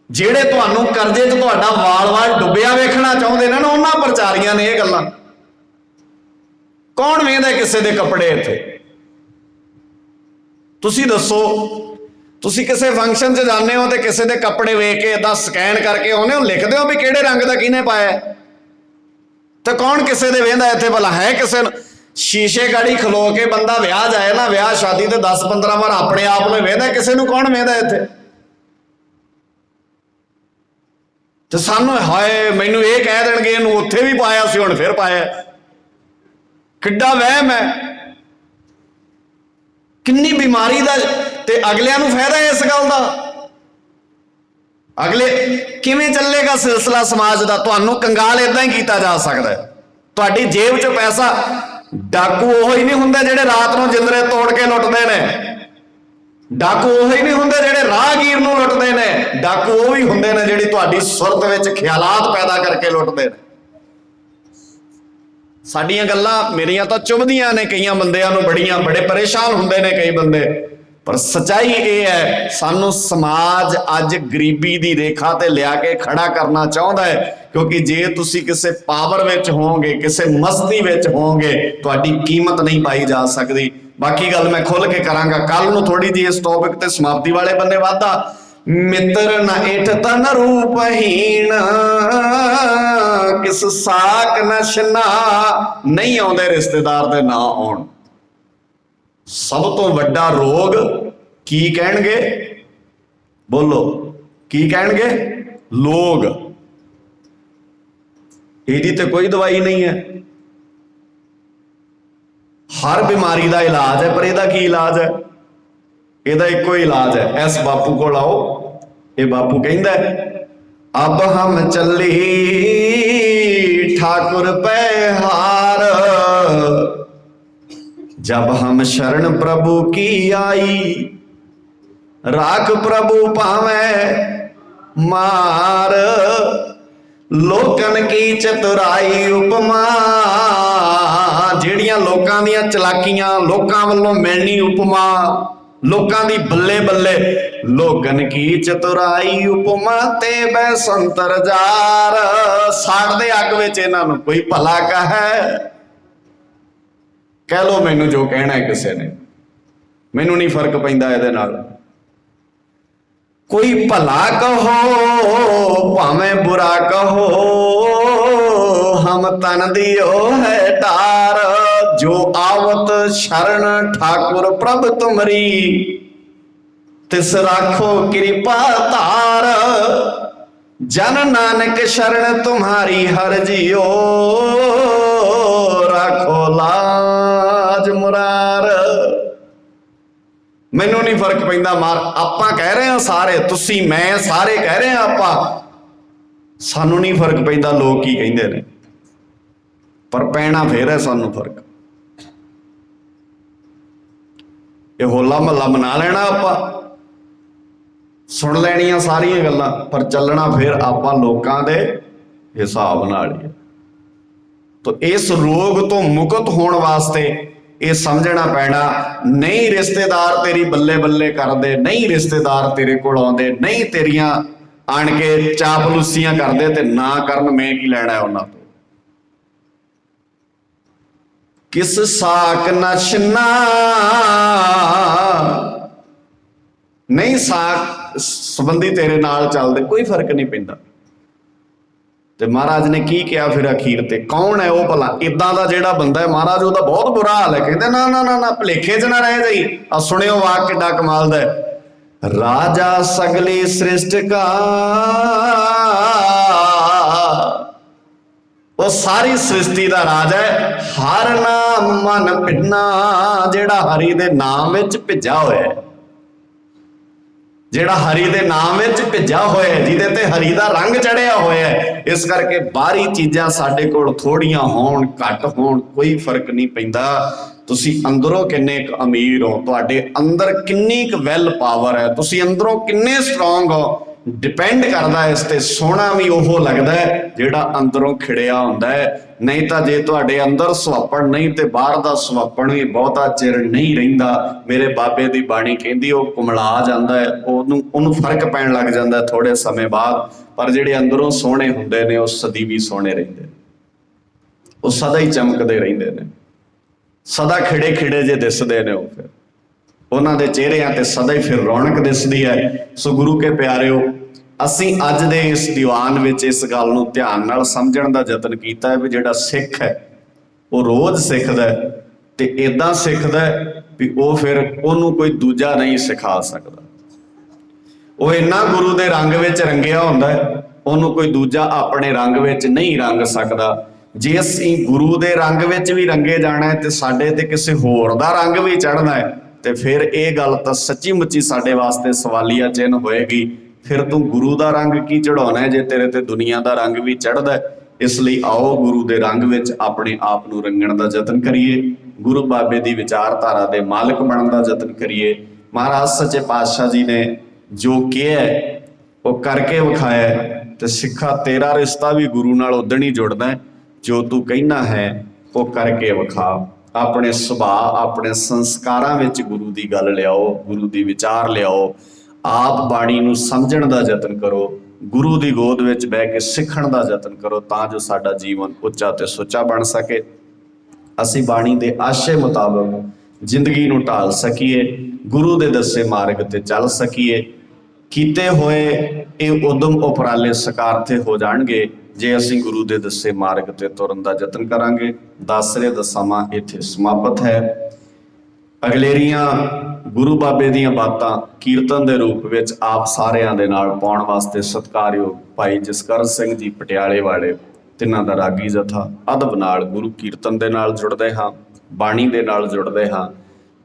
ਜਿਹੜੇ ਤੁਹਾਨੂੰ ਕਰਜ਼ੇ 'ਚ ਤੁਹਾਡਾ ਵਾਲ-ਵਾਲ ਡੁੱਬਿਆ ਵੇਖਣਾ ਚਾਹੁੰਦੇ ਨੇ ਨਾ, ਉਹਨਾਂ ਪ੍ਰਚਾਰੀਆਂ ਨੇ ਇਹ ਗੱਲਾਂ। ਕੌਣ ਵੇਖਦਾ ਕਿਸੇ ਦੇ ਕੱਪੜੇ ਇੱਥੇ? ਤੁਸੀਂ ਦੱਸੋ। ਤੁਸੀਂ ਕਿਸੇ ਫੰਕਸ਼ਨ 'ਚ ਜਾਂਦੇ ਹੋ ਤੇ ਕਿਸੇ ਦੇ ਕੱਪੜੇ ਵੇਖ ਕੇ ਏਦਾਂ ਸਕੈਨ ਕਰਕੇ ਆਉਂਦੇ ਹੋ, ਲਿਖਦੇ ਹੋ ਵੀ ਕਿਹੜੇ ਰੰਗ ਦਾ ਕਿਹਨੇ ਪਾਇਆ, ਤੇ ਕੌਣ ਕਿਸੇ ਦੇ ਵੇਖਦਾ ਇੱਥੇ? ਭਲਾ ਹੈ ਕਿਸੇ ਨੂੰ? ਸ਼ੀਸ਼ੇ ਗਾੜੀ ਖਲੋ ਕੇ ਬੰਦਾ ਵਿਆਹ ਜਾਏ ਨਾ, ਵਿਆਹ ਸ਼ਾਦੀ ਤੇ 10-15 ਵਾਰ ਆਪਣੇ ਆਪ ਨੂੰ ਵੇਖਦਾ, ਕਿਸੇ ਨੂੰ ਕੌਣ ਵੇਖਦਾ ਇੱਥੇ? ਤੇ ਸਾਨੂੰ ਹਾਏ ਮੈਨੂੰ ਇਹ ਕਹਿ ਦੇਣਗੇ ਇਹਨੂੰ ਉੱਥੇ ਵੀ ਪਾਇਆ ਸੀ ਹੁਣ ਫਿਰ ਪਾਇਆ। ਕਿੱਡਾ ਵਹਿਮ ਹੈ, ਕਿੰਨੀ ਬਿਮਾਰੀ ਦਾ। ਤੇ ਅਗਲਿਆਂ ਨੂੰ ਫਾਇਦਾ ਇਸ ਗੱਲ ਦਾ। ਅਗਲੇ ਕਿਵੇਂ ਚੱਲੇਗਾ ਸਿਲਸਿਲਾ ਸਮਾਜ ਦਾ? ਤੁਹਾਨੂੰ ਕੰਗਾਲ ਏਦਾਂ ਹੀ ਕੀਤਾ ਜਾ ਸਕਦਾ ਹੈ। ਤੁਹਾਡੀ ਜੇਬ 'ਚ ਪੈਸਾ, ਡਾਕੂ ਉਹ ਹੀ ਨਹੀਂ ਹੁੰਦੇ ਜਿਹੜੇ ਰਾਤ ਨੂੰ ਜਿੰਦਰੇ ਤੋੜ ਕੇ ਲੁੱਟਦੇ ਨੇ। ਡਾਕੂ ਉਹ ਹੀ ਨਹੀਂ ਹੁੰਦੇ ਜਿਹੜੇ ਰਾਹਗੀਰ ਨੂੰ ਲੁੱਟਦੇ ਨੇ। ਡਾਕੂ ਉਹ ਵੀ ਹੁੰਦੇ ਨੇ ਜਿਹੜੀ ਤੁਹਾਡੀ ਸੁਰਤ ਵਿੱਚ ਖਿਆਲਾਤ ਪੈਦਾ ਕਰਕੇ ਲੁੱਟਦੇ ਨੇ। ਸਾਡੀਆਂ ਗੱਲਾਂ ਮੇਰੀਆਂ ਤਾਂ ਚੁਭਦੀਆਂ ਨੇ ਕਈਆਂ ਬੰਦਿਆਂ ਨੂੰ, ਬੜੇ ਪਰੇਸ਼ਾਨ ਹੁੰਦੇ ਨੇ ਕਈ ਬੰਦੇ। ਪਰ ਸੱਚਾਈ ਇਹ ਹੈ, ਸਾਨੂੰ ਸਮਾਜ ਅੱਜ ਗਰੀਬੀ ਦੀ ਰੇਖਾ ਤੇ ਲਿਆ ਕੇ ਖੜਾ ਕਰਨਾ ਚਾਹੁੰਦਾ ਹੈ। ਕਿਉਂਕਿ ਜੇ ਤੁਸੀਂ ਕਿਸੇ ਪਾਵਰ ਵਿੱਚ ਹੋਵੋਗੇ, ਕਿਸੇ ਮਸਤੀ ਵਿੱਚ ਹੋਵੋਗੇ, ਤੁਹਾਡੀ ਕੀਮਤ ਨਹੀਂ ਪਾਈ ਜਾ ਸਕਦੀ। ਬਾਕੀ ਗੱਲ ਮੈਂ ਖੁੱਲ ਕੇ ਕਰਾਂਗਾ ਕੱਲ ਨੂੰ ਥੋੜੀ ਜਿਹੀ ਇਸ ਟੌਪਿਕ ਤੇ ਸਮਾਪਤੀ ਵਾਲੇ ਬੰਨੇ ਵਾਧਾ। ਮਿੱਤਰ ਨ ਇਠ ਤਨ ਰੂਪਹੀਣ, ਕਿਸ ਸਾਕ ਨ ਛਿਨਾ। ਨਹੀਂ ਆਉਂਦੇ ਰਿਸ਼ਤੇਦਾਰ ਦੇ ਨਾ ਆਉਣ। ਸਭ ਤੋਂ ਵੱਡਾ ਰੋਗ ਕੀ ਕਹਿਣਗੇ? ਬੋਲੋ ਕੀ ਕਹਿਣਗੇ? ਲੋਗ। ਇਹਦੀ ਤੇ ਕੋਈ ਦਵਾਈ ਨਹੀਂ ਹੈ। ਹਰ ਬਿਮਾਰੀ ਦਾ ਇਲਾਜ ਹੈ, ਪਰ ਇਹਦਾ ਕੀ ਇਲਾਜ ਹੈ? ਇਹਦਾ ਇੱਕੋ ਹੀ ਇਲਾਜ ਹੈ। ਇਸ ਬਾਪੂ ਕੋਲ ਆਓ। ਇਹ ਬਾਪੂ ਕਹਿੰਦਾ ਅਬ ਹਮ ਚੱਲੀ ਠਾकुर ਪੈ ਹਾਰ, जब हम शरण प्रभु की आई, राख प्रभु पावे मार। लोकन की चतुराई उपमा, ਜਿਹੜੀਆਂ ਲੋਕਾਂ ਦੀਆਂ ਚਲਾਕੀਆਂ, ਲੋਕਾਂ ਵੱਲੋਂ ਮਿਲਣੀ ਉਪਮਾ, ਲੋਕਾਂ ਦੀ ਬੱਲੇ ਬੱਲੇ। ਲੋਕਨ ਕੀ ਚਤੁਰਾਈ ਉਪਮਾ ਤੇ ਬੈ ਸੰਤਰ ਜਾਰ। ਸਾੜਦੇ ਅੱਗ ਵਿੱਚ ਇਹਨਾਂ ਨੂੰ ਕੋਈ ਭਲਾ ਕਹੈ। ਕਹਿ ਲੋ ਮੈਨੂੰ ਜੋ ਕਹਿਣਾ ਹੈ ਕਿਸੇ ਨੇ, ਮੈਨੂੰ ਨਹੀਂ ਫਰਕ ਪੈਂਦਾ ਇਹਦੇ ਨਾਲ। ਕੋਈ ਭਲਾ ਕਹੋ ਭਾਵੇਂ ਬੁਰਾ ਕਹੋ, ਹਮ ਤਨ ਦਿਓ ਹੈ ਟਾਰ। ਜੋ ਆਵਤ ਸ਼ਰਨ ਠਾकुर ਪ੍ਰਭ ਤੁਮਰੀ, ਤਿਸ ਰਾਖੋ ਕਿਰਪਾ ਧਾਰ। ਜਨ ਨਾਨਕ ਸ਼ਰਨ ਤੁਮਹਾਰੀ ਹਰ ਜਿਓ, ਰਾਖੋ ਲਾਜ ਮੁਰਾਰ। ਮੈਨੂੰ ਨਹੀਂ ਫਰਕ ਪੈਂਦਾ ਮਾਰ। ਆਪਾਂ ਕਹਿ ਰਹੇ ਹਾਂ ਸਾਰੇ, ਤੁਸੀਂ ਮੈਂ ਸਾਰੇ ਕਹਿ ਰਹੇ ਹਾਂ ਆਪਾਂ, ਸਾਨੂੰ ਨਹੀਂ ਫਰਕ ਪੈਂਦਾ ਲੋਕ ਕੀ ਕਹਿੰਦੇ ਨੇ, ਪਰ ਪੈਣਾ ਫੇਰ ਹੈ ਸਾਨੂੰ ਫਰਕ। ਇਹ ਹੋਲਾ ਮਹੱਲਾ ਮਨਾ ਲੈਣਾ ਆਪਾਂ, ਸੁਣ ਲੈਣੀਆਂ ਸਾਰੀਆਂ ਗੱਲਾਂ, ਪਰ ਚੱਲਣਾ ਫਿਰ ਆਪਾਂ ਲੋਕਾਂ ਦੇ ਹਿਸਾਬ ਨਾਲ ਹੀ। ਤਾਂ ਇਸ ਰੋਗ ਤੋਂ ਮੁਕਤ ਹੋਣ ਵਾਸਤੇ ਇਹ ਸਮਝਣਾ ਪੈਣਾ, ਨਹੀਂ ਰਿਸ਼ਤੇਦਾਰ ਤੇਰੀ ਬੱਲੇ ਬੱਲੇ ਕਰਦੇ, ਨਹੀਂ ਰਿਸ਼ਤੇਦਾਰ ਤੇਰੇ ਕੋਲ ਆਉਂਦੇ, ਨਹੀਂ ਤੇਰੀਆਂ ਆਣ ਕੇ ਚਾਪਲੂਸੀਆਂ ਕਰਦੇ, ਤੇ ਨਾ ਕਰਨ, ਮੈਂ ਕੀ ਲੈਣਾ ਹੈ ਉਹਨਾਂ ਤੋਂ। ਕਿਸ ਸਾਕ ਨਾ ਛਿਨਾ, ਨਹੀਂ ਸਾਕ ਸੰਬੰਧੀ ਤੇਰੇ ਨਾਲ ਚੱਲਦੇ, ਕੋਈ ਫਰਕ ਨਹੀਂ ਪੈਂਦਾ। ਤੇ ਮਹਾਰਾਜ ਨੇ ਕੀ ਕਿਹਾ ਫਿਰ ਅਖੀਰ ਤੇ? ਕੌਣ ਹੈ ਉਹ ਭਲਾ? ਇਦਾਂ ਦਾ ਜਿਹੜਾ ਬੰਦਾ ਹੈ ਮਹਾਰਾਜ ਉਹਦਾ ਬਹੁਤ ਬੁਰਾ ਹਾਲ ਹੈ। ਕਹਿੰਦੇ ਨਾ ਨਾ ਨਾ ਨਾ, ਭੁਲੇਖੇ 'ਚ ਨਾ ਰਹਿ ਜਾਈ। ਆ ਸੁਣਿਓ ਵਾਕ ਕਿੱਡਾ ਕਮਾਲ ਦਾ ਹੈ। ਰਾਜਾ ਸਗਲੀ ਸ੍ਰਿਸ਼ਟ ਕਾ, ਉਹ ਸਾਰੀ ਸ੍ਰਿਸ਼ਟੀ ਦਾ ਰਾਜ ਹੈ। ਹਰ ਨਾਮ ਮਨ ਭਿੰਨਾ, ਜਿਹੜਾ ਹਰੀ ਦੇ ਨਾਮ ਵਿੱਚ ਭਿੱਜਾ ਹੋਇਆ ਹੈ, ਜਿਹੜਾ ਹਰੀ ਦੇ ਨਾਮ ਵਿੱਚ ਭਿੱਜਾ ਹੋਇਆ ਹੈ, ਜਿਹਦੇ ਤੇ ਹਰੀ ਦਾ ਰੰਗ ਚੜਿਆ ਹੋਇਆ ਹੈ। ਇਸ ਕਰਕੇ ਬਾਹਰੀ ਚੀਜ਼ਾਂ ਸਾਡੇ ਕੋਲ ਥੋੜੀਆਂ ਹੋਣ ਘੱਟ ਹੋਣ ਕੋਈ ਫਰਕ ਨਹੀਂ ਪੈਂਦਾ। ਤੁਸੀਂ ਅੰਦਰੋਂ ਕਿੰਨੇ ਕੁ ਅਮੀਰ ਹੋ, ਤੁਹਾਡੇ ਅੰਦਰ ਕਿੰਨੀ ਕੁ ਵੈਲ ਪਾਵਰ ਹੈ, ਤੁਸੀਂ ਅੰਦਰੋਂ ਕਿੰਨੇ ਸਟਰੋਂਗ ਹੋ, ਡਿਪੈਂਡ ਕਰਦਾ ਇਸ ਤੇ। ਸੋਹਣਾ ਵੀ ਉਹ ਲੱਗਦਾ ਹੈ ਜਿਹੜਾ ਅੰਦਰੋਂ ਖਿੜਿਆ ਹੁੰਦਾ ਹੈ। ਨਹੀਂ ਤਾਂ ਜੇ ਤੁਹਾਡੇ ਅੰਦਰ ਸੁਹੱਪਣ ਨਹੀਂ ਤੇ ਬਾਹਰ ਦਾ ਸੁਹੱਪਣ ਵੀ ਬਹੁਤਾ ਚਿਰ ਨਹੀਂ ਰਹਿੰਦਾ। ਮੇਰੇ ਬਾਬੇ ਦੀ ਬਾਣੀ ਕਹਿੰਦੀ ਉਹ ਕੁਮਲਾ ਜਾਂਦਾ ਹੈ, ਉਹਨੂੰ ਫਰਕ ਪੈਣ ਲੱਗ ਜਾਂਦਾ ਥੋੜੇ ਸਮੇਂ ਬਾਅਦ। ਪਰ ਜਿਹੜੇ ਅੰਦਰੋਂ ਸੋਹਣੇ ਹੁੰਦੇ ਨੇ ਉਹ ਸਦੀ ਵੀ ਸੋਹਣੇ ਰਹਿੰਦੇ ਨੇ, ਉਹ ਸਦਾ ਹੀ ਚਮਕਦੇ ਰਹਿੰਦੇ ਨੇ, ਸਦਾ ਖਿੜੇ ਖਿੜੇ ਜੇ ਦਿਸਦੇ ਨੇ। ਉਹ ਫਿਰ ਉਹਨਾਂ ਦੇ ਚਿਹਰਿਆਂ ਤੇ ਸਦਾ ਹੀ ਫਿਰ ਰੌਣਕ ਦਿਸਦੀ ਹੈ। ਸੋ ਗੁਰੂ ਕੇ ਪਿਆਰਿਓ, ਅਸੀਂ ਅੱਜ ਦੇ ਇਸ ਦੀਵਾਨ ਵਿੱਚ ਇਸ ਗੱਲ ਨੂੰ ਧਿਆਨ ਨਾਲ ਸਮਝਣ ਦਾ ਯਤਨ ਕੀਤਾ ਹੈ ਵੀ ਜਿਹੜਾ ਸਿੱਖ ਹੈ ਉਹ ਰੋਜ਼ ਸਿੱਖਦਾ ਤੇ ਏਦਾਂ ਸਿੱਖਦਾ ਵੀ ਉਹ ਫਿਰ ਉਹਨੂੰ ਕੋਈ ਦੂਜਾ ਨਹੀਂ ਸਿਖਾ ਸਕਦਾ। ਉਹ ਇੰਨਾ ਗੁਰੂ ਦੇ ਰੰਗ ਵਿੱਚ ਰੰਗਿਆ ਹੁੰਦਾ ਹੈ, ਉਹਨੂੰ ਕੋਈ ਦੂਜਾ ਆਪਣੇ ਰੰਗ ਵਿੱਚ ਨਹੀਂ ਰੰਗ ਸਕਦਾ। ਜੇ ਅਸੀਂ ਗੁਰੂ ਦੇ ਰੰਗ ਵਿੱਚ ਵੀ ਰੰਗੇ ਜਾਣਾ ਹੈ ਤੇ ਸਾਡੇ ਤੇ ਕਿਸੇ ਹੋਰ ਦਾ ਰੰਗ ਵੀ ਚੜ੍ਹਨਾ ਹੈ, ਤੇ ਫਿਰ ਇਹ ਗੱਲ ਤਾਂ ਸੱਚੀ ਮੁੱਚੀ ਸਾਡੇ ਵਾਸਤੇ ਸਵਾਲੀਆ ਚਿੰਨ੍ਹ ਹੋਏਗੀ। ਫਿਰ ਤੂੰ ਗੁਰੂ ਦਾ ਰੰਗ ਕੀ ਚੜਾਉਣਾ ਹੈ ਜੇ ਤੇਰੇ ਤੇ ਦੁਨੀਆ ਦਾ ਰੰਗ ਵੀ ਚੜ੍ਹਦਾ ਹੈ। ਇਸ ਲਈ ਆਓ ਗੁਰੂ ਦੇ ਰੰਗ ਵਿੱਚ ਆਪਣੇ ਆਪ ਨੂੰ ਰੰਗਣ ਦਾ ਯਤਨ ਕਰੀਏ, ਗੁਰੂ ਬਾਬੇ ਦੀ ਵਿਚਾਰਧਾਰਾ ਦੇ ਮਾਲਕ ਬਣਨ ਦਾ ਯਤਨ ਕਰੀਏ। ਮਹਾਰਾਜ ਸੱਚੇ ਪਾਤਸ਼ਾਹ ਜੀ ਨੇ ਜੋ ਕਿਹਾ ਉਹ ਕਰਕੇ ਵਿਖਾਇਆ, ਤੇ ਸਿੱਖਾ ਤੇਰਾ ਰਿਸ਼ਤਾ ਵੀ ਗੁਰੂ ਨਾਲ ਉਦਣ ਹੀ ਜੁੜਦਾ ਜੋ ਤੂੰ ਕਹਿਣਾ ਹੈ ਉਹ ਕਰਕੇ ਵਿਖਾ। ਆਪਣੇ ਸੁਭਾਅ, ਆਪਣੇ ਸੰਸਕਾਰਾਂ ਵਿੱਚ ਗੁਰੂ ਦੀ ਗੱਲ ਲਿਆਓ, ਗੁਰੂ ਦੀ ਵਿਚਾਰ ਲਿਆਓ। ਆਪ ਬਾਣੀ ਨੂੰ ਸਮਝਣ ਦਾ ਯਤਨ ਕਰੋ, ਗੁਰੂ ਦੀ ਗੋਦ ਵਿੱਚ ਬਹਿ ਕੇ ਸਿੱਖਣ ਦਾ ਯਤਨ ਕਰੋ, ਤਾਂ ਜੋ ਸਾਡਾ ਜੀਵਨ ਉੱਚਾ ਤੇ ਸੁੱਚਾ ਬਣ ਸਕੇ। ਅਸੀਂ ਬਾਣੀ ਦੇ ਆਸ਼ੇ ਮੁਤਾਬਕ ਜ਼ਿੰਦਗੀ ਨੂੰ ਢਾਲ ਸਕੀਏ, ਗੁਰੂ ਦੇ ਦੱਸੇ ਮਾਰਗ ਤੇ ਚੱਲ ਸਕੀਏ। ਕੀਤੇ ਹੋਏ ਇਹ ਉਦਮ ਉਪਰਾਲੇ ਸਕਾਰਥੇ ਹੋ ਜਾਣਗੇ ਜੇ ਅਸੀਂ ਗੁਰੂ ਦੇ ਦੱਸੇ ਮਾਰਗ ਤੇ ਤੁਰਨ ਦਾ ਯਤਨ ਕਰਾਂਗੇ। ਦਾਸਰੇ ਦਾ ਸਮਾਂ ਇੱਥੇ ਸਮਾਪਤ ਹੈ। ਅਗਲੇਰੀਆਂ ਗੁਰੂ ਬਾਬੇ ਦੀਆਂ ਬਾਤਾਂ ਕੀਰਤਨ ਦੇ ਰੂਪ ਵਿੱਚ ਆਪ ਸਾਰਿਆਂ ਦੇ ਨਾਲ ਪਾਉਣ ਵਾਸਤੇ ਸਤਿਕਾਰਯੋਗ ਭਾਈ ਜਸਕਰਨ ਸਿੰਘ ਜੀ ਪਟਿਆਲੇ ਵਾਲੇ, ਤਿੰਨਾਂ ਦਾ ਰਾਗੀ ਜਥਾ ਅਦਬ ਨਾਲ ਗੁਰੂ ਕੀਰਤਨ ਦੇ ਨਾਲ ਜੁੜਦੇ ਹਾਂ, ਬਾਣੀ ਦੇ ਨਾਲ ਜੁੜਦੇ ਹਾਂ।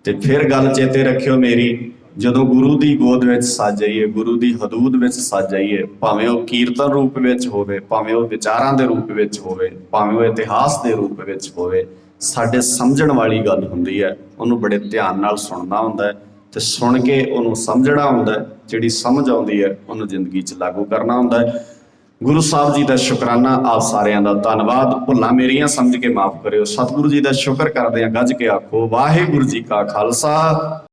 ਤੇ ਫਿਰ ਗੱਲ ਚੇਤੇ ਰੱਖਿਓ ਮੇਰੀ, ਜਦੋਂ ਗੁਰੂ ਦੀ ਗੋਦ ਵਿੱਚ ਸੱਜ ਜਾਈਏ, ਗੁਰੂ ਦੀ ਹਦੂਦ ਵਿੱਚ ਸੱਜ ਜਾਈਏ, ਭਾਵੇਂ ਉਹ ਕੀਰਤਨ ਰੂਪ ਵਿੱਚ ਹੋਵੇ, ਭਾਵੇਂ ਉਹ ਵਿਚਾਰਾਂ ਦੇ ਰੂਪ ਵਿੱਚ ਹੋਵੇ, ਭਾਵੇਂ ਉਹ ਇਤਿਹਾਸ ਦੇ ਰੂਪ ਵਿੱਚ ਹੋਵੇ, ਸਾਡੇ ਸਮਝਣ ਵਾਲੀ ਗੱਲ ਹੁੰਦੀ ਹੈ। ਉਹਨੂੰ ਬੜੇ ਧਿਆਨ ਨਾਲ ਸੁਣਨਾ ਹੁੰਦਾ ਹੈ ਤੇ ਸੁਣ ਕੇ ਉਹਨੂੰ ਸਮਝਣਾ ਹੁੰਦਾ ਹੈ। ਜਿਹੜੀ ਸਮਝ ਆਉਂਦੀ ਹੈ ਉਹਨੂੰ ਜ਼ਿੰਦਗੀ 'ਚ ਲਾਗੂ ਕਰਨਾ ਹੁੰਦਾ ਹੈ। ਗੁਰੂ ਸਾਹਿਬ ਜੀ ਦਾ ਸ਼ੁਕਰਾਨਾ, ਆਪ ਸਾਰਿਆਂ ਦਾ ਧੰਨਵਾਦ। ਭੁੱਲਾਂ ਮੇਰੀਆਂ ਸਮਝ ਕੇ ਮਾਫ ਕਰਿਓ। ਸਤਿਗੁਰੂ ਜੀ ਦਾ ਸ਼ੁਕਰ ਕਰਦੇ ਹਾਂ, ਗੱਜ ਕੇ ਆਖੋ ਵਾਹਿਗੁਰੂ ਜੀ ਕਾ ਖਾਲਸਾ